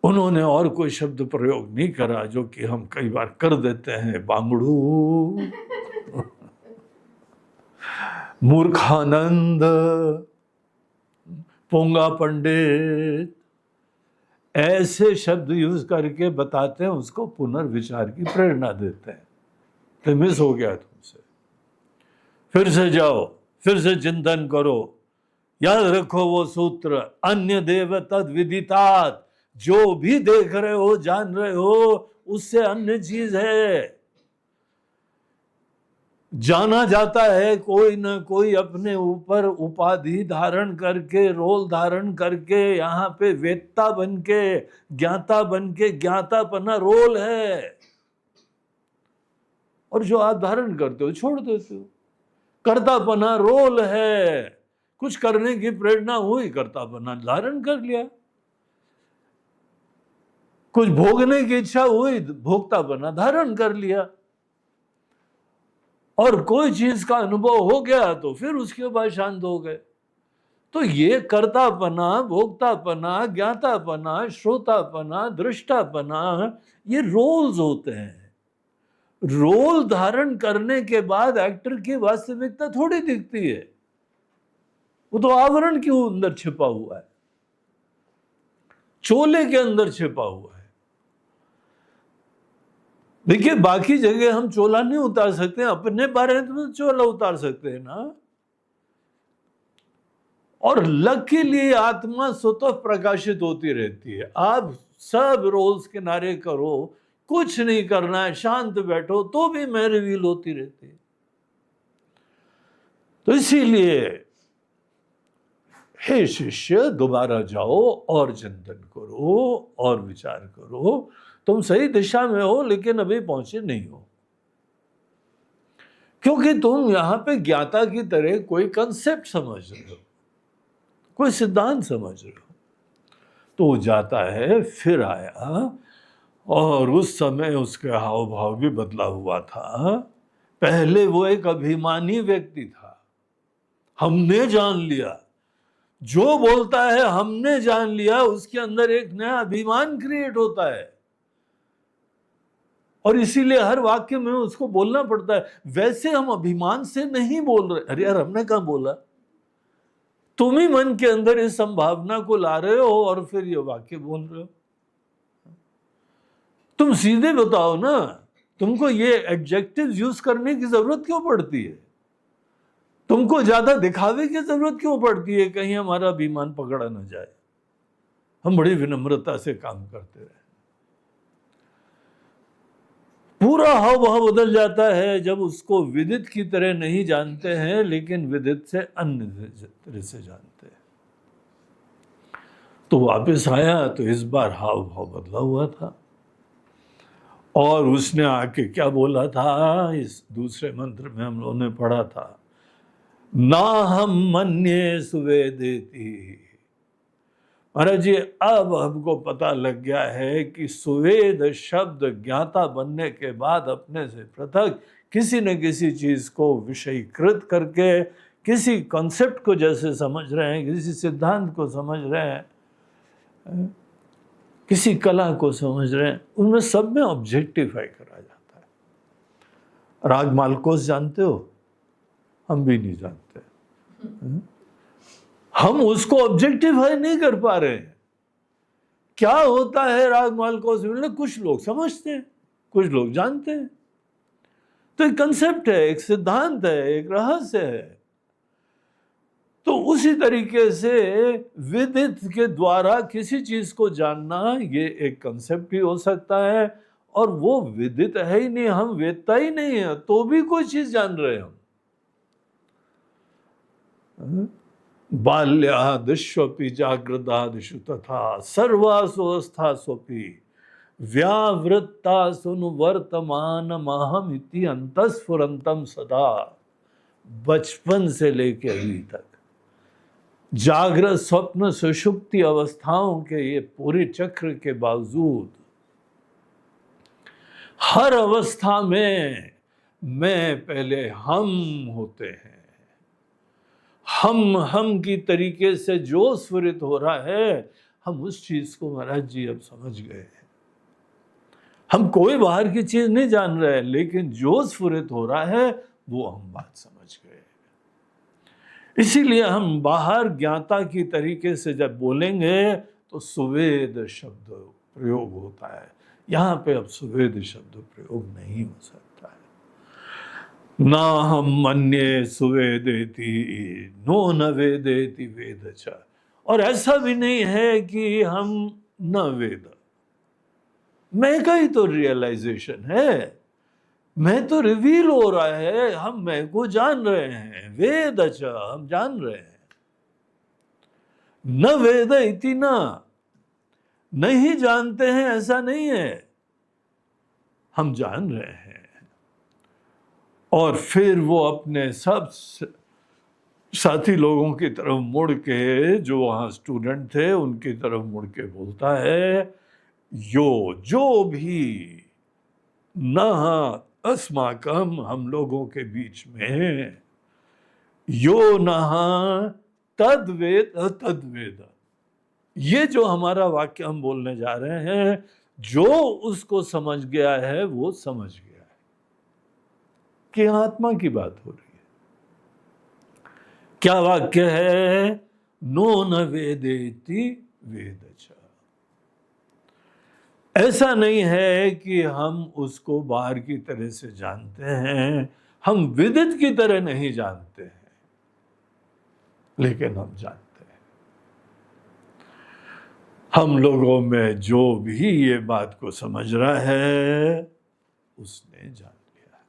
उन्होंने और कोई शब्द प्रयोग नहीं करा जो कि हम कई बार कर देते हैं, बांगड़ू, मूर्खानंद, पोंगा पंडित, ऐसे शब्द यूज करके बताते हैं, उसको पुनर्विचार की प्रेरणा देते हैं। तो मिस हो गया तुमसे, फिर से जाओ, फिर से चिंतन करो, याद रखो वो सूत्र, अन्य देव तद विदितात, जो भी देख रहे हो जान रहे हो उससे अन्य चीज है। जाना जाता है कोई ना कोई अपने ऊपर उपाधि धारण करके, रोल धारण करके, यहाँ पे वेत्ता बन के, ज्ञाता बन के, ज्ञातापना रोल है, और जो आप धारण करते हो छोड़ देते हो। कर्तापना रोल है, कुछ करने की प्रेरणा हुई, कर्तापना धारण कर लिया। कुछ भोगने की इच्छा हुई, भोक्तापना धारण कर लिया। और कोई चीज का अनुभव हो गया तो फिर उसके बाद शांत हो गए। तो ये कर्तापना, भोक्तापना, ज्ञातापना, श्रोतापना, दृष्टापना, ये रोल्स होते हैं। रोल धारण करने के बाद एक्टर की वास्तविकता थोड़ी दिखती है, वो तो आवरण के अंदर छिपा हुआ है, चोले के अंदर छिपा हुआ है। देखिए, बाकी जगह हम चोला नहीं उतार सकते, अपने बारे में तो चोला उतार सकते हैं ना। और लकीली आत्मा स्वतः प्रकाशित होती रहती है। आप सब रोल्स किनारे करो, कुछ नहीं करना है, शांत बैठो, तो भी मैं रिवील होती रहती है। तो इसीलिए हे शिष्य, दोबारा जाओ और चिंतन करो और विचार करो। तुम सही दिशा में हो, लेकिन अभी पहुंचे नहीं हो, क्योंकि तुम यहां पे ज्ञाता की तरह कोई कंसेप्ट समझ रहे हो, कोई सिद्धांत समझ रहे हो। तो वो जाता है, फिर आया, और उस समय उसके हाव भाव भी बदला हुआ था। पहले वो एक अभिमानी व्यक्ति था, हमने जान लिया, जो बोलता है हमने जान लिया, उसके अंदर एक नया अभिमान क्रिएट होता है, और इसीलिए हर वाक्य में उसको बोलना पड़ता है। वैसे हम अभिमान से नहीं बोल रहे, अरे यार हमने कहा बोला, तुम ही मन के अंदर इस संभावना को ला रहे हो और फिर ये वाक्य बोल रहे हो। तुम सीधे बताओ ना, तुमको ये एडजेक्टिव्स यूज करने की जरूरत क्यों पड़ती है? तुमको ज्यादा दिखावे की जरूरत क्यों पड़ती है, कहीं हमारा अभिमान पकड़ा ना जाए? हम बड़ी विनम्रता से काम करते रहे। पूरा हाव भाव बदल जाता है जब उसको विदित की तरह नहीं जानते हैं, लेकिन विदित से अन्य तरह से जानते हैं। तो वापस आया तो इस बार हाव भाव बदला हुआ था, और उसने आके क्या बोला था, इस दूसरे मंत्र में हम लोगों ने पढ़ा था, ना हम मन्ये सुवेदेति। महाराज जी, अब हमको पता लग गया है कि सुवेद शब्द ज्ञाता बनने के बाद अपने से पृथक किसी न किसी चीज को विषयीकृत करके, किसी कॉन्सेप्ट को जैसे समझ रहे हैं, किसी सिद्धांत को समझ रहे हैं, किसी कला को समझ रहे हैं, उनमें सब में ऑब्जेक्टिफाई करा जाता है। राग मालकोस जानते हो? हम भी नहीं जानते। हम उसको ऑब्जेक्टिफाई नहीं कर पा रहे हैं। क्या होता है राग मालकोस में? कुछ लोग समझते हैं, कुछ लोग जानते हैं। तो एक कंसेप्ट है, एक सिद्धांत है, एक रहस्य है। तो उसी तरीके से विदित के द्वारा किसी चीज को जानना, ये एक कंसेप्ट ही हो सकता है। और वो विदित है ही नहीं, हम वेदता ही नहीं है, तो भी कोई चीज जान रहे हैं हम। बाल्यादिष्वपि जागृतादिषु तथा सर्वासु अवस्थास्वपि व्यावृत्तासु वर्तमानमहमिति अंतस्फुरंतम सदा। बचपन से लेके अभी तक जागृत, स्वप्न, सुषुप्ति अवस्थाओं के ये पूरे चक्र के बावजूद हर अवस्था में मैं पहले हम होते हैं। हम की तरीके से जो स्फुरित हो रहा है, हम उस चीज को महाराज जी अब समझ गए हैं। हम कोई बाहर की चीज नहीं जान रहे हैं, लेकिन जो स्फुरित हो रहा है वो हम बात समझ गए। इसीलिए हम बाहर ज्ञाता की तरीके से जब बोलेंगे तो सुवेद शब्द प्रयोग होता है। यहां पे अब सुवेद शब्द प्रयोग नहीं हो सकता है। ना हम मन्ये सुवेदेति नो न वेदेति वेदच। और ऐसा भी नहीं है कि हम न वेद, मैं का ही तो रियलाइजेशन है, मैं तो रिवील हो रहा है, हम मैं को जान रहे हैं। वेद अच्छा, हम जान रहे हैं। न वेद इति ना, नहीं जानते हैं ऐसा नहीं है, हम जान रहे हैं। और फिर वो अपने सब साथी लोगों की तरफ मुड़ के, जो वहां स्टूडेंट थे उनकी तरफ मुड़ के बोलता है, यो जो भी नहा अस्माकम, हम लोगों के बीच में, यो नहा तद्वेद तद्वेद, ये जो हमारा वाक्य हम बोलने जा रहे हैं, जो उसको समझ गया है वो समझ गया है कि आत्मा की बात हो रही है। क्या वाक्य है? नो न वेदेति वेदच। ऐसा नहीं है कि हम उसको बाहर की तरह से जानते हैं, हम विदित की तरह नहीं जानते हैं, लेकिन हम जानते हैं। हम लोगों में जो भी ये बात को समझ रहा है उसने जान लिया है।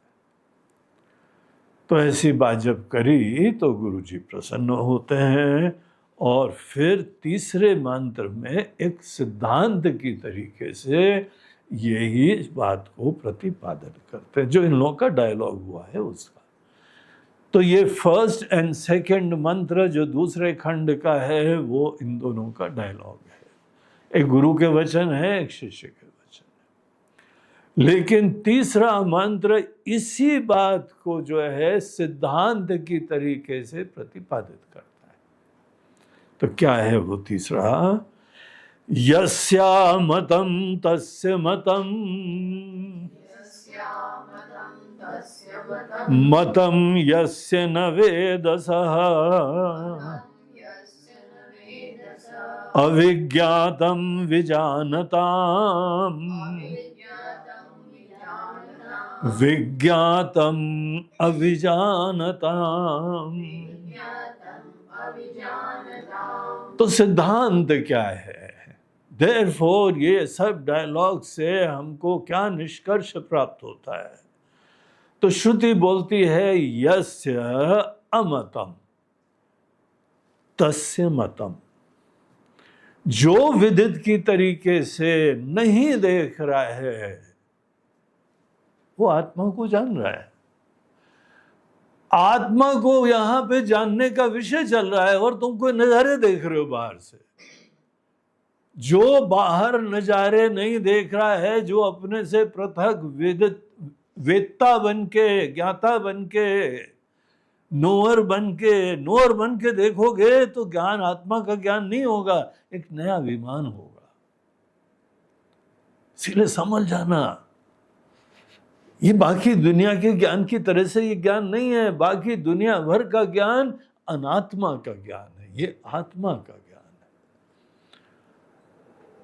तो ऐसी बात जब करी तो गुरुजी प्रसन्न होते हैं और फिर तीसरे मंत्र में एक सिद्धांत की तरीके से यही बात को प्रतिपादन करते हैं, जो इन लोगों का डायलॉग हुआ है उसका। तो ये फर्स्ट एंड सेकंड मंत्र जो दूसरे खंड का है वो इन दोनों का डायलॉग है। एक गुरु के वचन है, एक शिष्य के वचन है। लेकिन तीसरा मंत्र इसी बात को जो है सिद्धांत की तरीके से प्रतिपादित करता है। तो क्या है वो तीसरा? यस्या मतम तस्य मतम, मतम यस्य न वेदसः, अविज्ञातं विजानताम्, विज्ञातम् अविजानताम्। तो सिद्धांत क्या है? Therefore, ये सब डायलॉग से हमको क्या निष्कर्ष प्राप्त होता है? तो श्रुति बोलती है यस्य अमतम तस्य मतम। जो विदित की तरीके से नहीं देख रहा है वो आत्मा को जान रहा है। आत्मा को यहां पे जानने का विषय चल रहा है और तुम कोई नजारे देख रहे हो बाहर से। जो बाहर नजारे नहीं देख रहा है, जो अपने से पृथक वेत्ता बन के, ज्ञाता बन के, नोअर बन के देखोगे तो ज्ञान आत्मा का ज्ञान नहीं होगा, एक नया विमान होगा। इसलिए समझ जाना, ये बाकी दुनिया के ज्ञान की तरह से ये ज्ञान नहीं है। बाकी दुनिया भर का ज्ञान अनात्मा का ज्ञान है, ये आत्मा का ज्ञान है,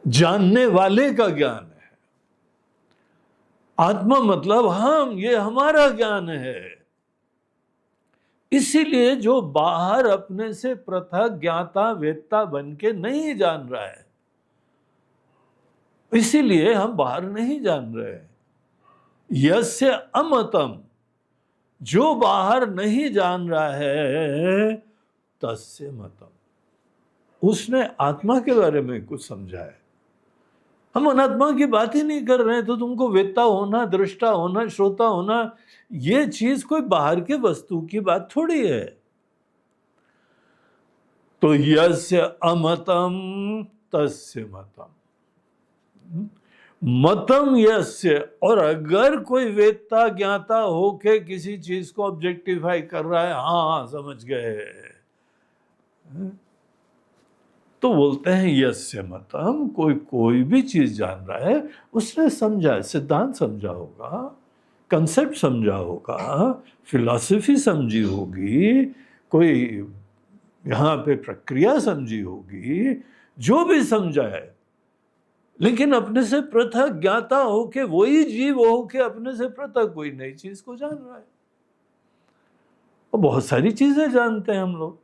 जानने वाले का ज्ञान है। आत्मा मतलब हम, ये हमारा ज्ञान है। इसीलिए जो बाहर अपने से पृथक ज्ञाता वेत्ता बन के नहीं जान रहा है, इसीलिए हम बाहर नहीं जान रहे। यस्य अमतम, जो बाहर नहीं जान रहा है, तस्य मतम, उसने आत्मा के बारे में कुछ समझा है। हम अनात्मा की बात ही नहीं कर रहे हैं। तो तुमको वेत्ता होना, दृष्टा होना, श्रोता होना, ये चीज कोई बाहर के वस्तु की बात थोड़ी है। तो यस्य अमतम तस्य मतम, मतम यस्य। और अगर कोई वेत्ता ज्ञाता होके किसी चीज को ऑब्जेक्टिफाई कर रहा है, हाँ समझ गए, तो बोलते हैं यस्य मतम। कोई भी चीज जान रहा है, उसने समझा, सिद्धांत समझा होगा, कंसेप्ट समझा होगा, फिलॉसफी समझी होगी, कोई यहाँ पे प्रक्रिया समझी होगी, जो भी समझा है, लेकिन अपने से पृथक ज्ञाता होके, वही जीव होके अपने से पृथक कोई नई चीज को जान रहा है। और बहुत सारी चीजें जानते हैं हम लोग।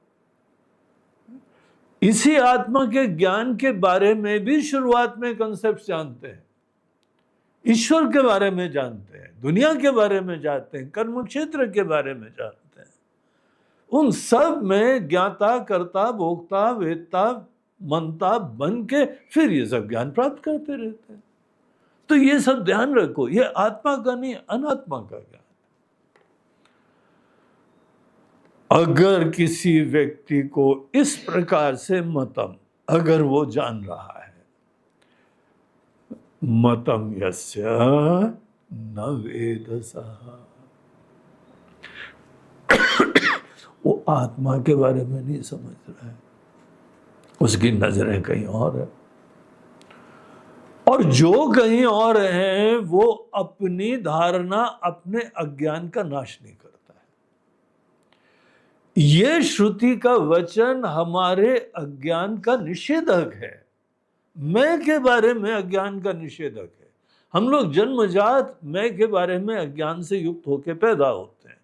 इसी आत्मा के ज्ञान के बारे में भी शुरुआत में कंसेप्ट जानते हैं, ईश्वर के बारे में जानते हैं, दुनिया के बारे में जानते हैं, कर्म क्षेत्र के बारे में जानते हैं। उन सब में ज्ञाता, कर्ता, भोक्ता, वेत्ता, मनता बन के फिर ये सब ज्ञान प्राप्त करते रहते हैं। तो ये सब ध्यान रखो, ये आत्मा का नहीं, अनात्मा का ज्ञान। अगर किसी व्यक्ति को इस प्रकार से मतम, अगर वो जान रहा है, मतम यस्य न वेदसः, वो आत्मा के बारे में नहीं समझ रहा है, उसकी नजरें कहीं और है, और जो कहीं और है वो अपनी धारणा, अपने अज्ञान का नाश नहीं करता है। ये श्रुति का वचन हमारे अज्ञान का निषेधक है, मैं के बारे में अज्ञान का निषेधक है। हम लोग जन्मजात मैं के बारे में अज्ञान से युक्त होकर पैदा होते हैं,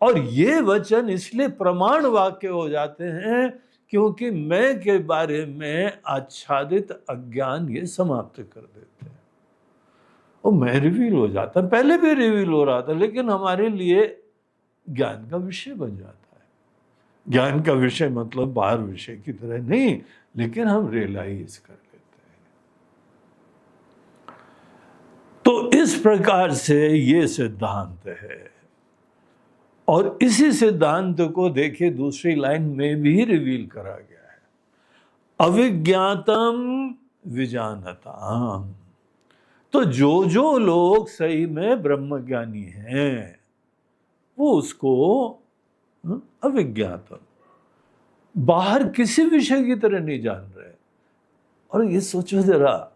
और ये वचन इसलिए प्रमाण वाक्य हो जाते हैं क्योंकि मैं के बारे में आच्छादित अज्ञान ये समाप्त कर देते हैं, और मैं रिवील हो जाता है। पहले भी रिवील हो रहा था, लेकिन हमारे लिए ज्ञान का विषय बन जाता है। ज्ञान का विषय मतलब बाहर विषय की तरह नहीं, लेकिन हम रियलाइज कर लेते हैं। तो इस प्रकार से ये सिद्धांत है, और इसी सिद्धांत को देखिए दूसरी लाइन में भी रिवील करा गया है, अविज्ञातम विजानताम। तो जो लोग सही में ब्रह्मज्ञानी हैं वो उसको अविज्ञातम, बाहर किसी विषय की तरह नहीं जान रहे। और ये सोचो जरा,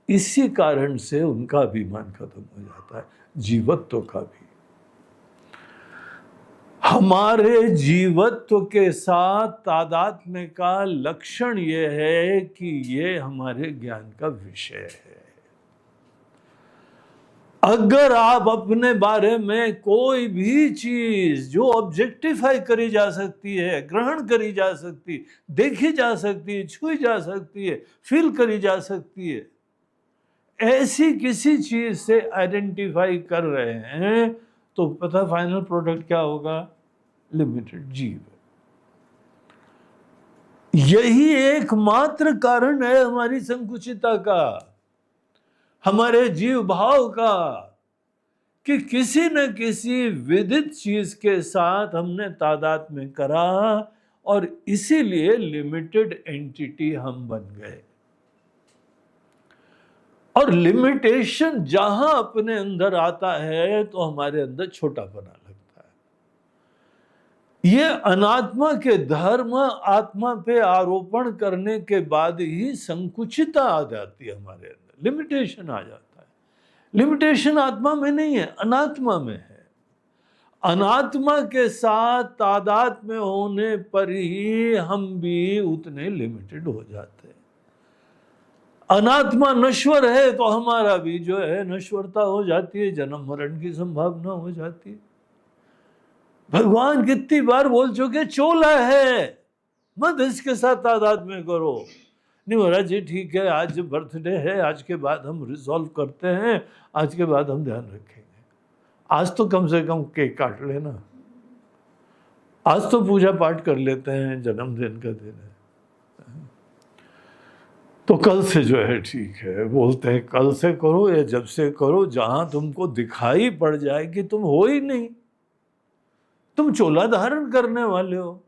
इसी कारण से उनका अभिमान खत्म हो जाता है, जीवत्व का भी। हमारे जीवत्व के साथ तादात्म्य का लक्षण ये है कि ये हमारे ज्ञान का विषय है। अगर आप अपने बारे में कोई भी चीज जो ऑब्जेक्टिफाई करी जा सकती है, ग्रहण करी जा सकती, देखी जा सकती है, छुई जा सकती है, फील करी जा सकती है, ऐसी किसी चीज से आइडेंटिफाई कर रहे हैं, तो पता फाइनल प्रोडक्ट क्या होगा? लिमिटेड जीव। यही एकमात्र कारण है हमारी संकुचितता का, हमारे जीव भाव का, कि किसी न किसी विदित चीज के साथ हमने तादात्म्य करा, और इसीलिए लिमिटेड एंटिटी हम बन गए। और लिमिटेशन जहां अपने अंदर आता है तो हमारे अंदर छोटापना लगता है। ये अनात्मा के धर्म आत्मा पे आरोपण करने के बाद ही संकुचितता आ जाती है हमारे अंदर, लिमिटेशन आ जाता है। लिमिटेशन आत्मा में नहीं है, अनात्मा में है। अनात्मा के साथ तादात्म्य होने पर ही हम भी उतने लिमिटेड हो जाते हैं। अनात्मा नश्वर है तो हमारा भी जो है नश्वरता हो जाती है, जन्म मरण की संभावना हो जाती है। भगवान कितनी बार बोल चुके, चोला है, मत इसके साथ तादात्म्य करो। नहीं महाराज जी ठीक है, आज बर्थडे है, आज के बाद हम रिजॉल्व करते हैं, आज के बाद हम ध्यान रखेंगे। आज तो कम से कम केक काट लेना, आज तो पूजा पाठ कर लेते हैं, जन्मदिन का दिन है, तो कल से जो है ठीक है। बोलते हैं कल से करो या जब से करो, जहां तुमको दिखाई पड़ जाए कि तुम हो ही नहीं, तुम चोला धारण करने वाले हो।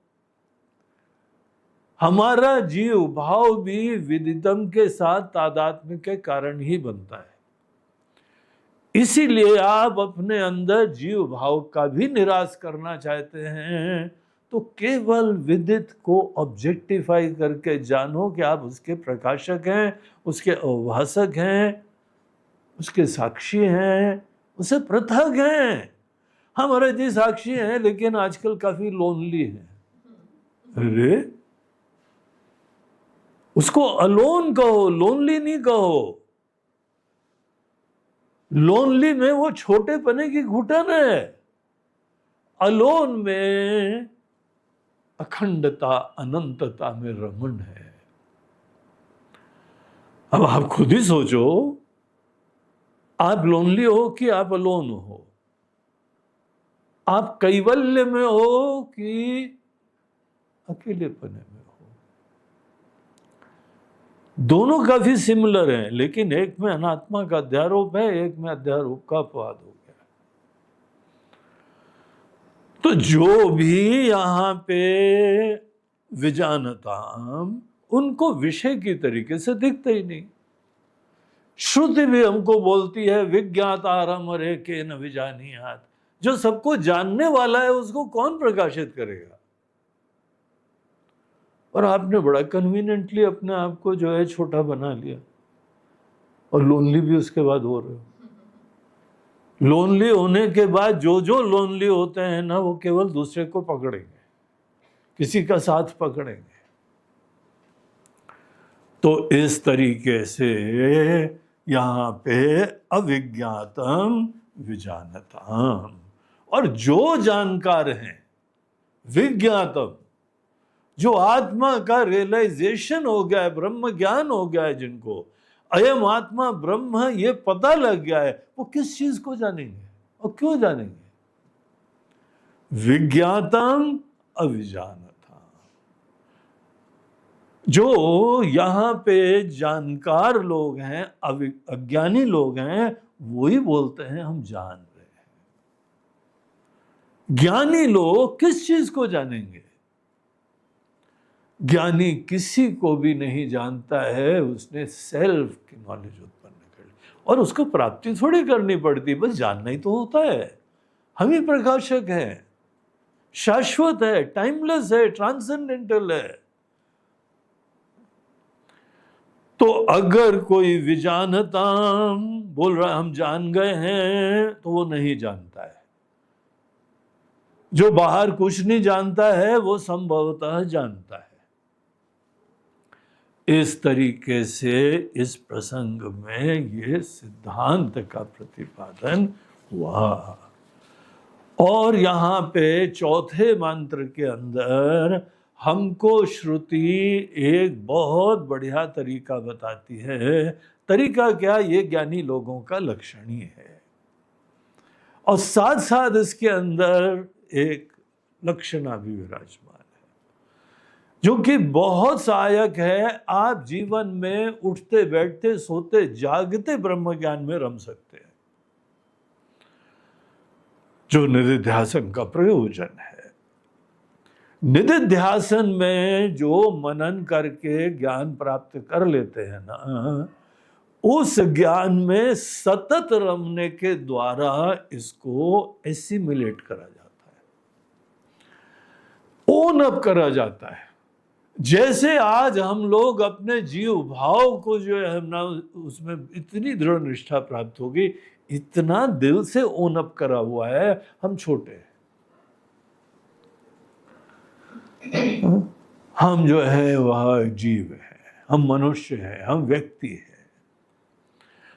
हमारा जीव भाव भी विदितम के साथ तादात्म्य के कारण ही बनता है। इसीलिए आप अपने अंदर जीव भाव का भी निराश करना चाहते हैं तो केवल विदित को ऑब्जेक्टिफाई करके जानो कि आप उसके प्रकाशक हैं, उसके अवभाषक हैं, उसके साक्षी हैं, उसे पृथक हैं। हमारे जी साक्षी हैं लेकिन आजकल काफी लोनली हैं। अरे उसको अलोन कहो, लोनली नहीं कहो। लोनली में वो छोटे पने की घुटन है, अलोन में अखंडता अनंतता में रमण है। अब आप खुद ही सोचो, आप लोनली हो कि आप अलोन हो? आप कैवल्य में हो कि अकेलेपने में हो? दोनों काफी सिमिलर हैं, लेकिन एक में अनात्मा का अध्यारोप है, एक में अध्यारोप का अपवाद हो गया। तो जो भी यहाँ पे विजानताम, उनको विषय की तरीके से दिखता ही नहीं। श्रुति भी हमको बोलती है विज्ञातारम अरे के न विजानीयात, जो सबको जानने वाला है उसको कौन प्रकाशित करेगा। और आपने बड़ा कन्वीनियंटली अपने आप को जो है छोटा बना लिया, और लोनली भी उसके बाद हो रहे हो। लोनली होने के बाद जो जो लोनली होते हैं ना, वो केवल दूसरे को पकड़ेंगे, किसी का साथ पकड़ेंगे। तो इस तरीके से यहाँ पे अविज्ञातम विजानताम, और जो जानकार हैं विज्ञातम, जो आत्मा का रियलाइजेशन हो गया है, ब्रह्म ज्ञान हो गया है, जिनको अयम आत्मा ब्रह्म ये पता लग गया है, वो किस चीज को जानेंगे और क्यों जानेंगे? विज्ञातम अविजानता। जो यहाँ पे जानकार लोग हैं, अज्ञानी लोग हैं, वही बोलते हैं हम जान रहे हैं। ज्ञानी लोग किस चीज को जानेंगे? ज्ञानी किसी को भी नहीं जानता है, उसने सेल्फ की नॉलेज उत्पन्न कर ली, और उसको प्राप्ति थोड़ी करनी पड़ती, बस जानना ही तो होता है। हम ही प्रकाशक है, शाश्वत है, टाइमलेस है, ट्रांसेंडेंटल है। तो अगर कोई विजानता बोल रहा है हम जान गए हैं, तो वो नहीं जानता है। जो बाहर कुछ नहीं जानता है, वो संभवतः जानता है। इस तरीके से इस प्रसंग में ये सिद्धांत का प्रतिपादन हुआ। और यहाँ पे चौथे मंत्र के अंदर हमको श्रुति एक बहुत बढ़िया तरीका बताती है। तरीका क्या? ये ज्ञानी लोगों का लक्षण ही है, और साथ साथ इसके अंदर एक लक्षणा भी विराजमान है, जो कि बहुत सहायक है। आप जीवन में उठते बैठते सोते जागते ब्रह्म ज्ञान में रम सकते हैं, जो निधिध्यासन का प्रयोजन है। निधिध्यासन में जो मनन करके ज्ञान प्राप्त कर लेते हैं ना, उस ज्ञान में सतत रमने के द्वारा इसको एसिमिलेट करा जाता है, ओन अप करा जाता है। जैसे आज हम लोग अपने जीव भाव को जो है ना, उसमें इतनी दृढ़ निष्ठा प्राप्त होगी, इतना दिल से ओन अप करा हुआ है, हम छोटे हैं। हम जो है वह जीव है, हम मनुष्य हैं, हम व्यक्ति हैं।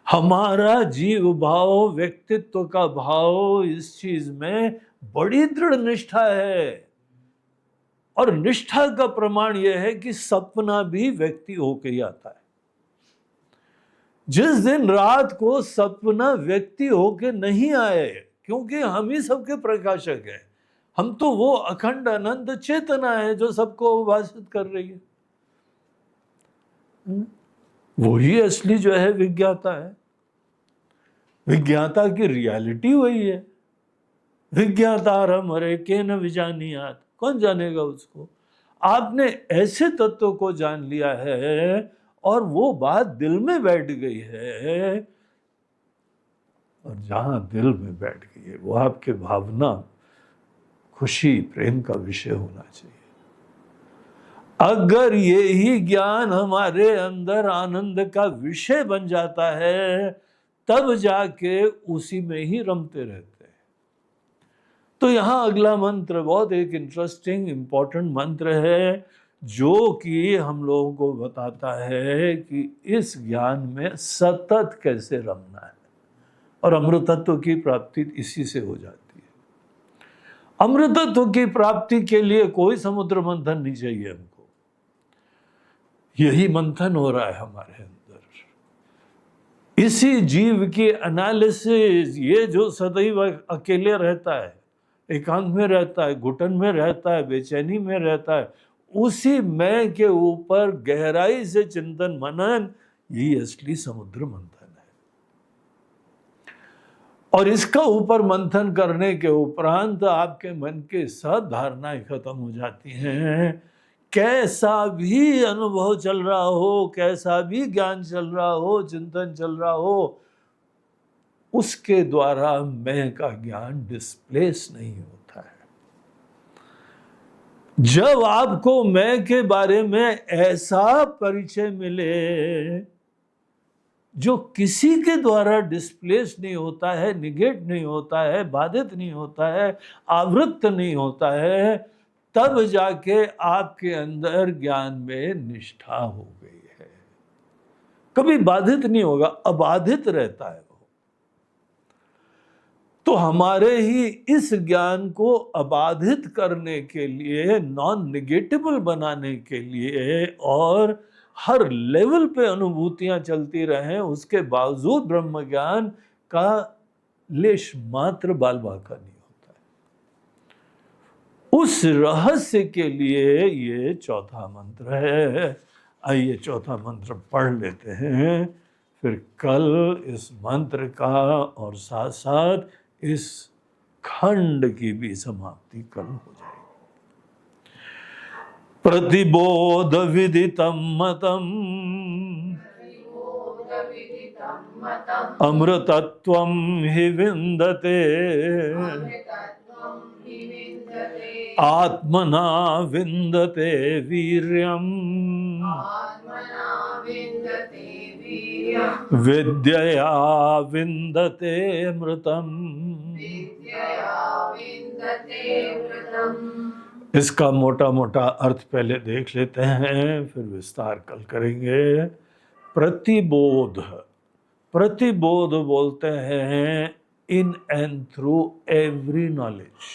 हमारा जीव भाव, व्यक्तित्व का भाव, इस चीज में बड़ी दृढ़ निष्ठा है। और निष्ठा का प्रमाण यह है कि सपना भी व्यक्ति होके ही आता है। जिस दिन रात को सपना व्यक्ति होके नहीं आए, क्योंकि हम ही सबके प्रकाशक हैं, हम तो वो अखंड अनंत चेतना है जो सबको भाषित कर रही है। वही असली जो है विज्ञाता है। विज्ञाता की रियलिटी वही है। विज्ञातारम हरे के न विजानीयात, कौन जानेगा उसको? आपने ऐसे तत्व को जान लिया है और वो बात दिल में बैठ गई है, और जहां दिल में बैठ गई है वो आपके भावना, खुशी, प्रेम का विषय होना चाहिए। अगर ये ही ज्ञान हमारे अंदर आनंद का विषय बन जाता है, तब जाके उसी में ही रमते रहते हैं। तो यहां अगला मंत्र बहुत एक इंटरेस्टिंग इंपॉर्टेंट मंत्र है, जो कि हम लोगों को बताता है कि इस ज्ञान में सतत कैसे रमना है, और अमृतत्व की प्राप्ति इसी से हो जाती है। अमृतत्व की प्राप्ति के लिए कोई समुद्र मंथन नहीं चाहिए हमको, यही मंथन हो रहा है हमारे अंदर। इसी जीव की एनालिसिस, ये जो सदैव अकेले रहता है, एकांत में रहता है, घुटन में रहता है, बेचैनी में रहता है, उसी मैं के ऊपर गहराई से चिंतन मनन, यही असली समुद्र मंथन है। और इसका ऊपर मंथन करने के उपरांत आपके मन की सब धारणाएं खत्म हो जाती हैं। कैसा भी अनुभव चल रहा हो, कैसा भी ज्ञान चल रहा हो, चिंतन चल रहा हो, उसके द्वारा मैं का ज्ञान डिस्प्लेस नहीं होता है। जब आपको मैं के बारे में ऐसा परिचय मिले जो किसी के द्वारा डिस्प्लेस नहीं होता है, निगेट नहीं होता है, बाधित नहीं होता है, आवृत्त नहीं होता है, तब जाके आपके अंदर ज्ञान में निष्ठा हो गई है। कभी बाधित नहीं होगा, अबाधित रहता है वो। तो हमारे ही इस ज्ञान को अबाधित करने के लिए, नॉन निगेटिबल बनाने के लिए और हर लेवल पे अनुभूतियां चलती रहें, उसके बावजूद ब्रह्म ज्ञान का लेश मात्र बाल बांका नहीं होता है। उस रहस्य के लिए ये चौथा मंत्र है। आइए चौथा मंत्र पढ़ लेते हैं, फिर कल इस मंत्र का और साथ साथ इस खंड की भी समाप्ति कल हो जाएगी। प्रतिबोध विदितम मतम अमृतत्वं हि विन्दते आत्मना विन्दते वीर्यम् विद्यया विन्दते अमृतम्। इसका मोटा मोटा अर्थ पहले देख लेते हैं, फिर विस्तार कल करेंगे। प्रतिबोध, प्रतिबोध बोलते हैं in and through every knowledge.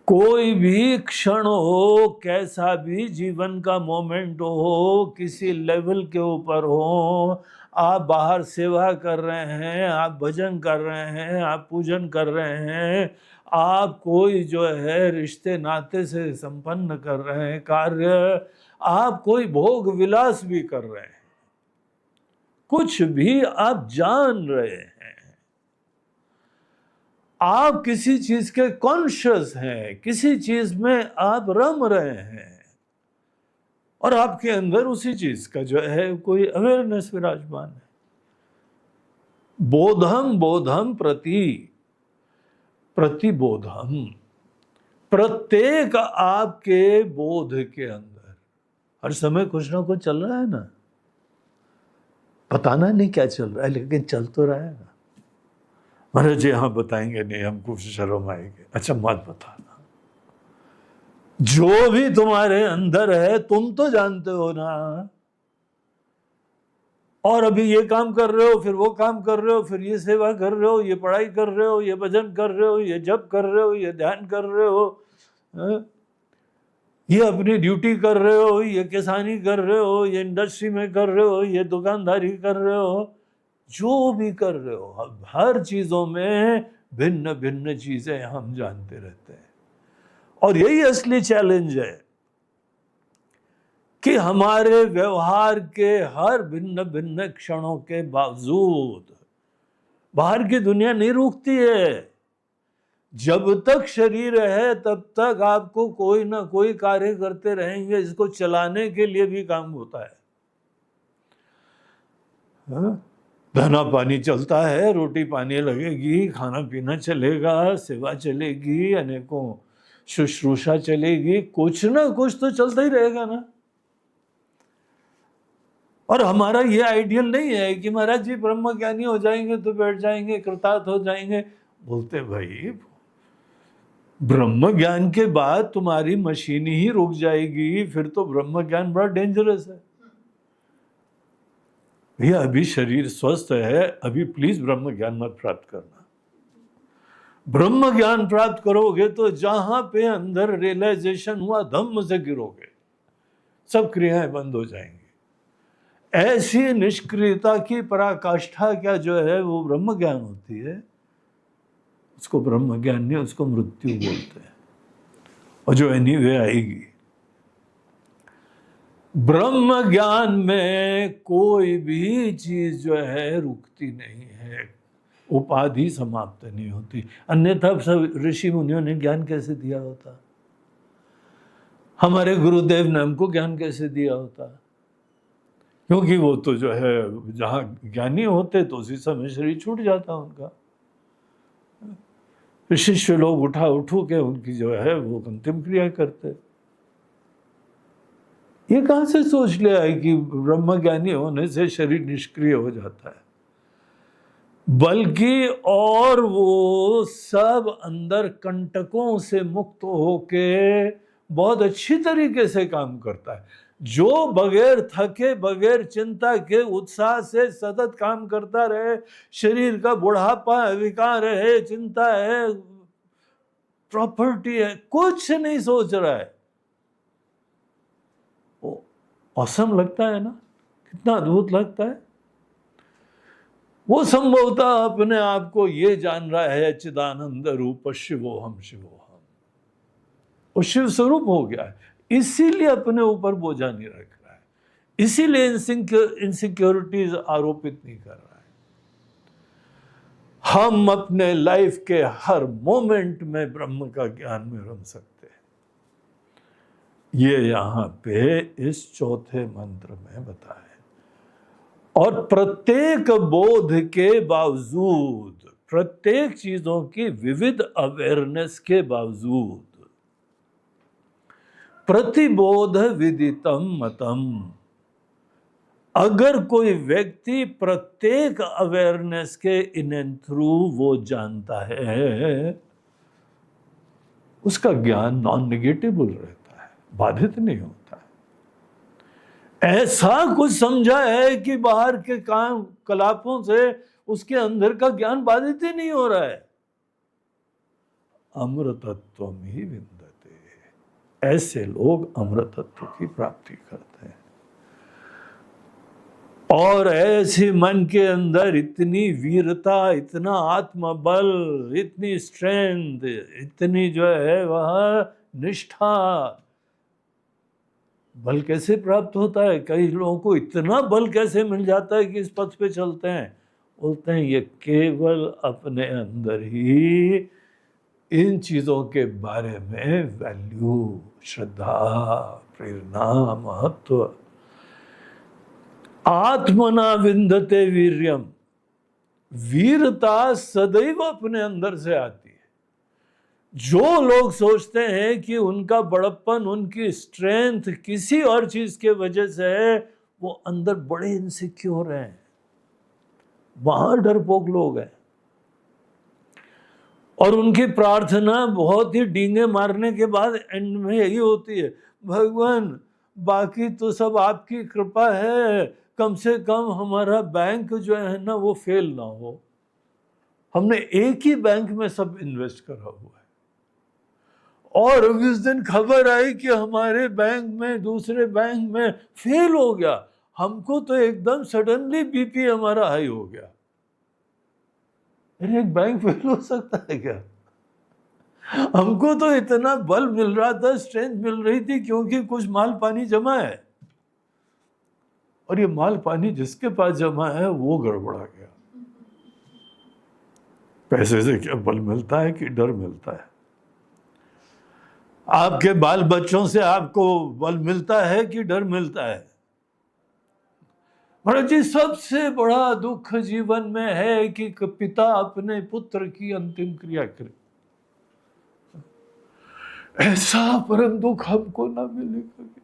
कोई भी क्षण हो, कैसा भी जीवन का मोमेंट हो, किसी लेवल के ऊपर हो, आप बाहर सेवा कर रहे हैं, आप भजन कर रहे हैं, आप पूजन कर रहे हैं, आप कोई जो है रिश्ते नाते से संपन्न कर रहे हैं कार्य, आप कोई भोग विलास भी कर रहे हैं, कुछ भी आप जान रहे हैं, आप किसी चीज के कॉन्शियस हैं, किसी चीज में आप रम रहे हैं और आपके अंदर उसी चीज का जो है कोई अवेयरनेस विराजमान है। बोधम बोधम प्रतिबोधम, प्रत्येक आपके बोध के अंदर हर समय कुछ ना कुछ चल रहा है ना, पता नहीं क्या चल रहा है, लेकिन चल तो रहा है ना। महाराज जी हाँ बताएंगे नहीं, हमको शर्म आएगी। अच्छा मत बताना, जो भी तुम्हारे अंदर है तुम तो जानते हो ना। और अभी ये काम कर रहे हो, फिर वो काम कर रहे हो, फिर ये सेवा कर रहे हो, ये पढ़ाई कर रहे हो, ये भजन कर रहे हो, ये जप कर रहे हो, ये ध्यान कर रहे हो, ये अपनी ड्यूटी कर रहे हो, ये किसानी कर रहे हो, ये इंडस्ट्री में कर रहे हो, ये दुकानदारी कर रहे हो, जो भी कर रहे हो, अब हर चीजों में भिन्न भिन्न चीजें हम जानते रहते हैं। और यही असली चैलेंज है कि हमारे व्यवहार के हर भिन्न भिन्न क्षणों के बावजूद बाहर की दुनिया नहीं रुकती है। जब तक शरीर है तब तक आपको कोई ना कोई कार्य करते रहेंगे, इसको चलाने के लिए भी काम होता है। दाना पानी चलता है, रोटी पानी लगेगी, खाना पीना चलेगा, सेवा चलेगी, अनेकों शुश्रूषा चलेगी, कुछ ना कुछ तो चलता ही रहेगा ना। और हमारा ये आइडियल नहीं है कि महाराज जी ब्रह्म ज्ञानी हो जाएंगे तो बैठ जाएंगे, कृतार्थ हो जाएंगे। बोलते भाई ब्रह्म ज्ञान के बाद तुम्हारी मशीन ही रुक जाएगी, फिर तो ब्रह्म ज्ञान बड़ा डेंजरस है। भैया अभी शरीर स्वस्थ है, अभी प्लीज ब्रह्म ज्ञान मत प्राप्त करना। ब्रह्म ज्ञान प्राप्त करोगे तो जहां पे अंदर रियलाइजेशन हुआ धम्म से गिरोगे, सब क्रियाएं बंद हो जाएंगी। ऐसी निष्क्रियता की पराकाष्ठा क्या जो है वो ब्रह्म ज्ञान होती है। उसको ब्रह्म ज्ञान नहीं, उसको मृत्यु बोलते हैं, और जो एनीवे आएगी। ब्रह्म ज्ञान में कोई भी चीज जो है रुकती नहीं है। उपाधि समाप्त नहीं होती, अन्यथा सब ऋषि मुनियों ने ज्ञान कैसे दिया होता? हमारे गुरुदेव ने हमको ज्ञान कैसे दिया होता? क्योंकि वो तो जो है जहाँ ज्ञानी होते तो उसी समय शरीर छूट जाता उनका। शिष्य लोग उठू के उनकी जो है वो अंतिम क्रिया करते। ये कहाँ से सोच लिया है कि ब्रह्म ज्ञानी होने से शरीर निष्क्रिय हो जाता है? बल्कि और वो सब अंदर कंटकों से मुक्त होके बहुत अच्छी तरीके से काम करता है। जो बगैर थके, बगैर चिंता के उत्साह से सतत काम करता रहे, शरीर का बुढ़ापा है, विकार है, चिंता है, प्रॉपर्टी है, कुछ नहीं सोच रहा है, वो औसम लगता है ना, कितना अद्भुत लगता है। वो संभवतः अपने आप को ये जान रहा है चिदानंद रूप शिवोहम शिवोहम, वो शिव स्वरूप हो गया है, इसीलिए अपने ऊपर बोझा नहीं रख रहा है, इसीलिए इनसिक्योरिटीज आरोपित नहीं कर रहा है। हम अपने लाइफ के हर मोमेंट में ब्रह्म का ज्ञान में रम सकते हैं। ये यहां पे इस चौथे मंत्र में बताया। और प्रत्येक बोध के बावजूद, प्रत्येक चीजों की विविध अवेयरनेस के बावजूद, प्रतिबोध विदितम मतम, अगर कोई व्यक्ति प्रत्येक अवेयरनेस के इन एंड थ्रू वो जानता है, उसका ज्ञान नॉन नेगेटिबल रहता है, बाधित नहीं होता है। ऐसा कुछ समझा है कि बाहर के काम कलापों से उसके अंदर का ज्ञान बाधित ही नहीं हो रहा है। अमृतत्वम ही विन्दते, ऐसे लोग अमृतत्व की प्राप्ति करते हैं। और ऐसे मन के अंदर इतनी वीरता, इतना आत्मबल, इतनी स्ट्रेंथ, इतनी जो है वह निष्ठा, बल कैसे प्राप्त होता है? कई लोगों को इतना बल कैसे मिल जाता है कि इस पथ पे चलते हैं? बोलते हैं ये केवल अपने अंदर ही इन चीजों के बारे में वैल्यू, श्रद्धा, प्रेरणा, महत्व, आत्मना विन्दते वीर्यम, वीरता सदैव अपने अंदर से आती है। जो लोग सोचते हैं कि उनका बड़प्पन, उनकी स्ट्रेंथ किसी और चीज के वजह से है, वो अंदर बड़े इनसिक्योर हैं, बाहर डरपोक लोग हैं। और उनकी प्रार्थना बहुत ही डींगे मारने के बाद एंड में यही होती है, भगवान बाकी तो सब आपकी कृपा है, कम से कम हमारा बैंक जो है ना वो फेल ना हो। हमने एक ही बैंक में सब इन्वेस्ट करा हुआ है, और उस दिन खबर आई कि हमारे बैंक में, दूसरे बैंक में फेल हो गया, हमको तो एकदम सडनली बीपी हमारा हाई हो गया। अरे एक बैंक फेल हो सकता है क्या? हमको तो इतना बल मिल रहा था, स्ट्रेंथ मिल रही थी, क्योंकि कुछ माल पानी जमा है, और ये माल पानी जिसके पास जमा है वो गड़बड़ा गया। पैसे से क्या बल मिलता है कि डर मिलता है? आपके बाल बच्चों से आपको बल मिलता है कि डर मिलता है? महाराज जी, सबसे बड़ा दुख जीवन में है कि पिता अपने पुत्र की अंतिम क्रिया करे। ऐसा परम दुख हमको ना मिले कभी।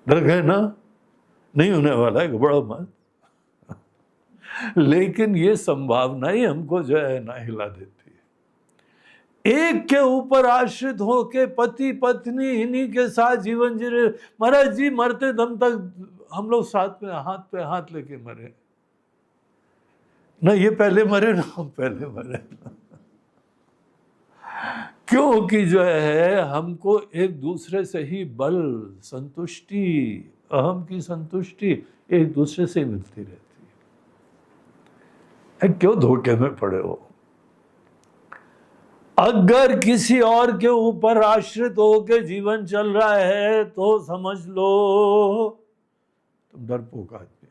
डर गए ना? नहीं होने वाला है, घबराओ मत। लेकिन ये संभावना ही हमको जो है ना हिला देती है। एक के ऊपर आश्रित होके पति पत्नी इन्हीं के साथ जीवन जी रहे। महाराज जी, मरते दम तक हम लोग साथ में हाथ पे हाथ लेके मरे ना, ये पहले मरे ना हम पहले मरे। क्योंकि जो है हमको एक दूसरे से ही बल, संतुष्टि, अहम की संतुष्टि एक दूसरे से मिलती रहती है। क्यों धोखे में पड़े हो? अगर किसी और के ऊपर आश्रित होकर जीवन चल रहा है तो समझ लो तुम डरपोक आदमी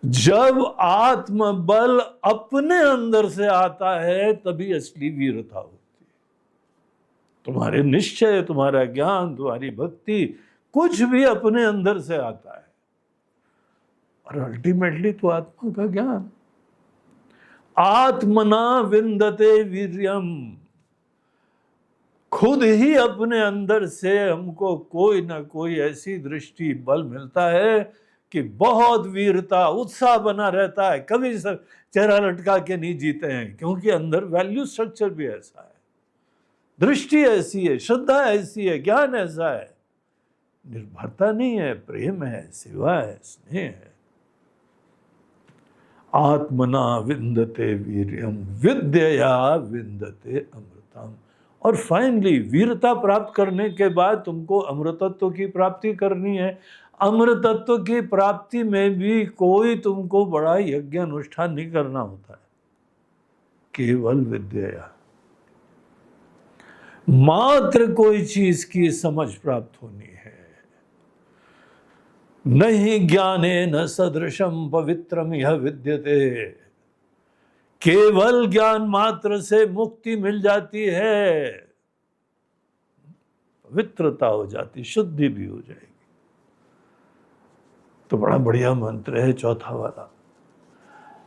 जब आत्मबल अपने अंदर से आता है तभी असली वीरता होती है। तुम्हारे निश्चय, तुम्हारा ज्ञान, तुम्हारी भक्ति, कुछ भी अपने अंदर से आता है। और अल्टीमेटली तो आत्मा का ज्ञान। आत्मना विंदते वीर्यम, खुद ही अपने अंदर से हमको कोई ना कोई ऐसी दृष्टि, बल मिलता है कि बहुत वीरता, उत्साह बना रहता है। कभी सब चेहरा लटका के नहीं जीते हैं, क्योंकि अंदर वैल्यू स्ट्रक्चर भी ऐसा है, दृष्टि ऐसी है, श्रद्धा ऐसी है, ज्ञान ऐसा है। निर्भरता नहीं है, प्रेम है, सेवा है, स्नेह है। आत्मना विंदते वीर्यम विद्यया विंदते अमृतम। और फाइनली वीरता प्राप्त करने के बाद तुमको अमृतत्व की प्राप्ति करनी है। अमृतत्व की प्राप्ति में भी कोई तुमको बड़ा यज्ञ अनुष्ठान नहीं करना होता है, केवल विद्या, मात्र कोई चीज की समझ प्राप्त होनी है। नहीं ज्ञाने न सदृशम पवित्रम यह विद्यते, केवल ज्ञान मात्र से मुक्ति मिल जाती है, पवित्रता हो जाती, शुद्धि भी हो जाएगी। तो बड़ा बढ़िया मंत्र है चौथा वाला।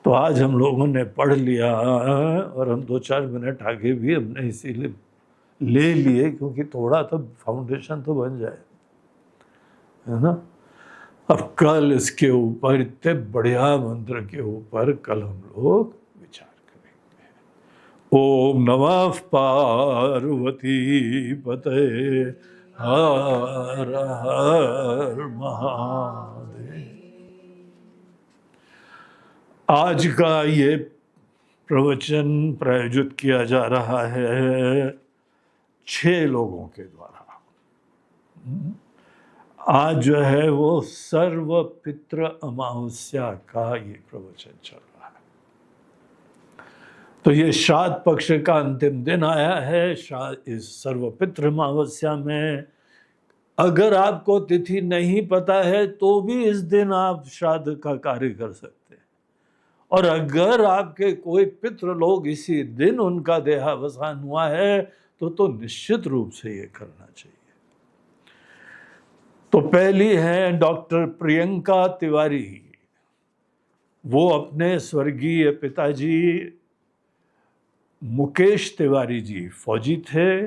तो आज हम लोगों ने पढ़ लिया और हम 2-4 मिनट आगे भी हमने इसीलिए ले लिए, क्योंकि थोड़ा तो फाउंडेशन तो बन जाए, है ना। अब कल इसके ऊपर, इतने बढ़िया मंत्र के ऊपर कल हम लोग विचार करेंगे। ओम नमः पार्वती पते हर हर महादेव। आज का ये प्रवचन प्रायोजित किया जा रहा है 6 लोगों के द्वारा। आज जो है वो सर्व पितृ अमावस्या का ये प्रवचन चल रहा है। तो ये श्राद्ध पक्ष का अंतिम दिन आया है। इस सर्व पितृ अमावस्या में अगर आपको तिथि नहीं पता है तो भी इस दिन आप श्राद्ध का कार्य कर सकते हैं। और अगर आपके कोई पितृ लोग इसी दिन उनका देहावसान हुआ है तो निश्चित रूप से ये करना चाहिए। तो पहली है डॉक्टर प्रियंका तिवारी। वो अपने स्वर्गीय पिताजी मुकेश तिवारी जी फौजी थे,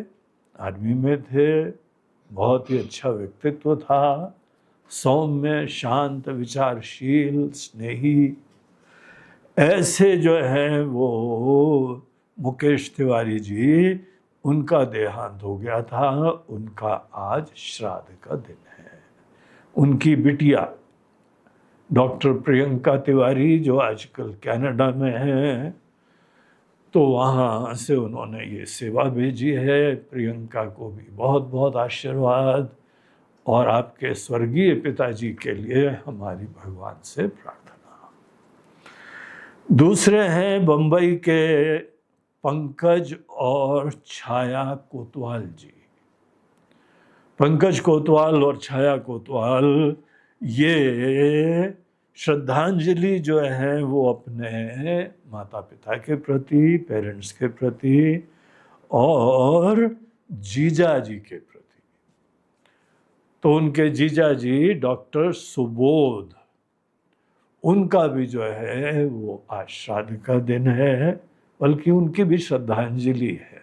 आर्मी में थे, बहुत ही अच्छा व्यक्तित्व था, सौम्य, शांत, विचारशील, स्नेही। ऐसे जो है वो मुकेश तिवारी जी, उनका देहांत हो गया था। उनका आज श्राद्ध का दिन है। उनकी बिटिया डॉक्टर प्रियंका तिवारी, जो आजकल कनाडा में है, तो वहाँ से उन्होंने ये सेवा भेजी है। प्रियंका को भी बहुत बहुत आशीर्वाद, और आपके स्वर्गीय पिताजी के लिए हमारी भगवान से प्रार्थना। दूसरे हैं बंबई के पंकज और छाया कोतवाल जी। पंकज कोतवाल और छाया कोतवाल ये श्रद्धांजलि जो है वो अपने माता पिता के प्रति, पेरेंट्स के प्रति और जीजा जी के प्रति। तो उनके जीजा जी डॉक्टर सुबोध, उनका भी जो है वो आज श्राद्ध का दिन है, बल्कि उनकी भी श्रद्धांजलि है।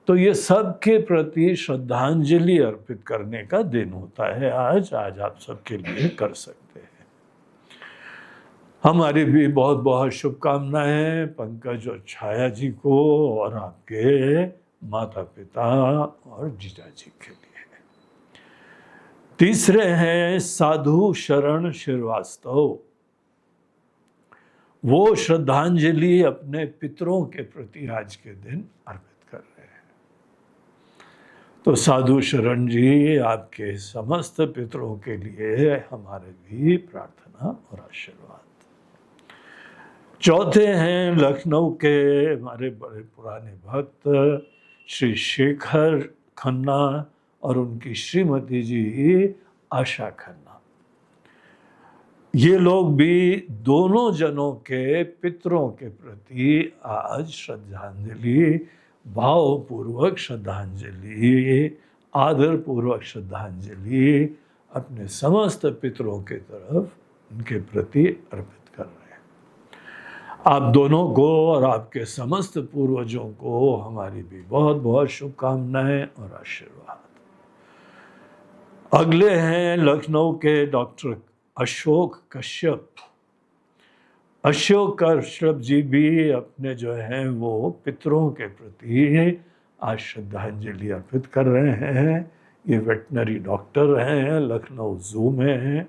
तो ये सबके प्रति श्रद्धांजलि अर्पित करने का दिन होता है आज आप सबके लिए कर सकते हैं। हमारी भी बहुत बहुत शुभकामनाएं पंकज और छाया जी को और आपके माता पिता और जीजा जी के लिए। तीसरे हैं साधु शरण श्रीवास्तव। वो श्रद्धांजलि अपने पितरों के प्रति आज के दिन अर्पित कर रहे हैं। तो साधु शरण जी, आपके समस्त पितरों के लिए हमारे भी प्रार्थना और आशीर्वाद। चौथे हैं लखनऊ के हमारे बड़े पुराने भक्त श्री शेखर खन्ना और उनकी श्रीमती जी आशा खन्ना। ये लोग भी दोनों जनों के पितरों के प्रति आज श्रद्धांजलि, भावपूर्वक श्रद्धांजलि, आदरपूर्वक श्रद्धांजलि अपने समस्त पितरों के तरफ उनके प्रति अर्पित कर रहे हैं। आप दोनों को और आपके समस्त पूर्वजों को हमारी भी बहुत बहुत शुभकामनाएं और आशीर्वाद। अगले हैं लखनऊ के डॉक्टर अशोक कश्यप। अशोक कश्यप जी भी अपने जो हैं वो पितरों के प्रति आज श्रद्धांजलि अर्पित कर रहे हैं। ये वेटनरी डॉक्टर हैं, लखनऊ जू में हैं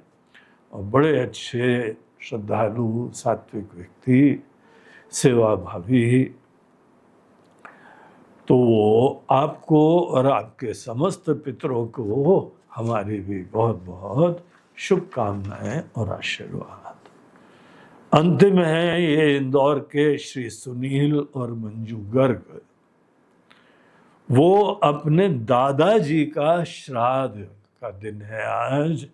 और बड़े अच्छे श्रद्धालु, सात्विक व्यक्ति, सेवाभावी। तो आपको और आपके समस्त पितरों को हमारी भी बहुत बहुत शुभकामनाएं और आशीर्वाद। अंतिम है ये इंदौर के श्री सुनील और मंजू गर्ग। वो अपने दादाजी का श्राद्ध का दिन है आज,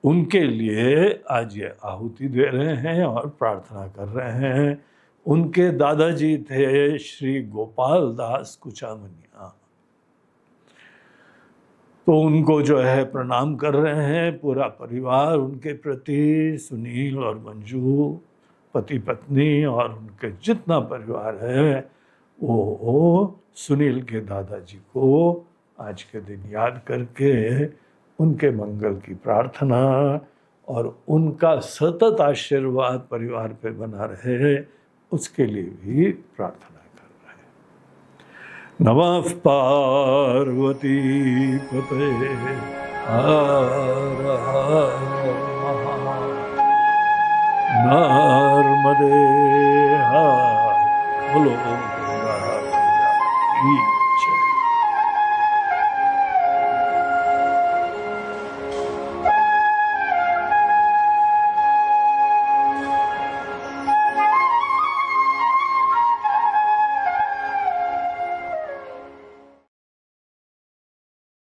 उनके लिए आज ये आहुति दे रहे हैं और प्रार्थना कर रहे हैं। उनके दादाजी थे श्री गोपाल दास कुचामनिया, तो उनको जो है प्रणाम कर रहे हैं पूरा परिवार उनके प्रति। सुनील और मंजू पति पत्नी और उनके जितना परिवार है वो सुनील के दादाजी को आज के दिन याद करके उनके मंगल की प्रार्थना और उनका सतत आशीर्वाद परिवार पे बना रहे, उसके लिए भी प्रार्थना कर रहे हैं। नमः पार्वती पते हर हर नर्मदे हर बोलो गंगा की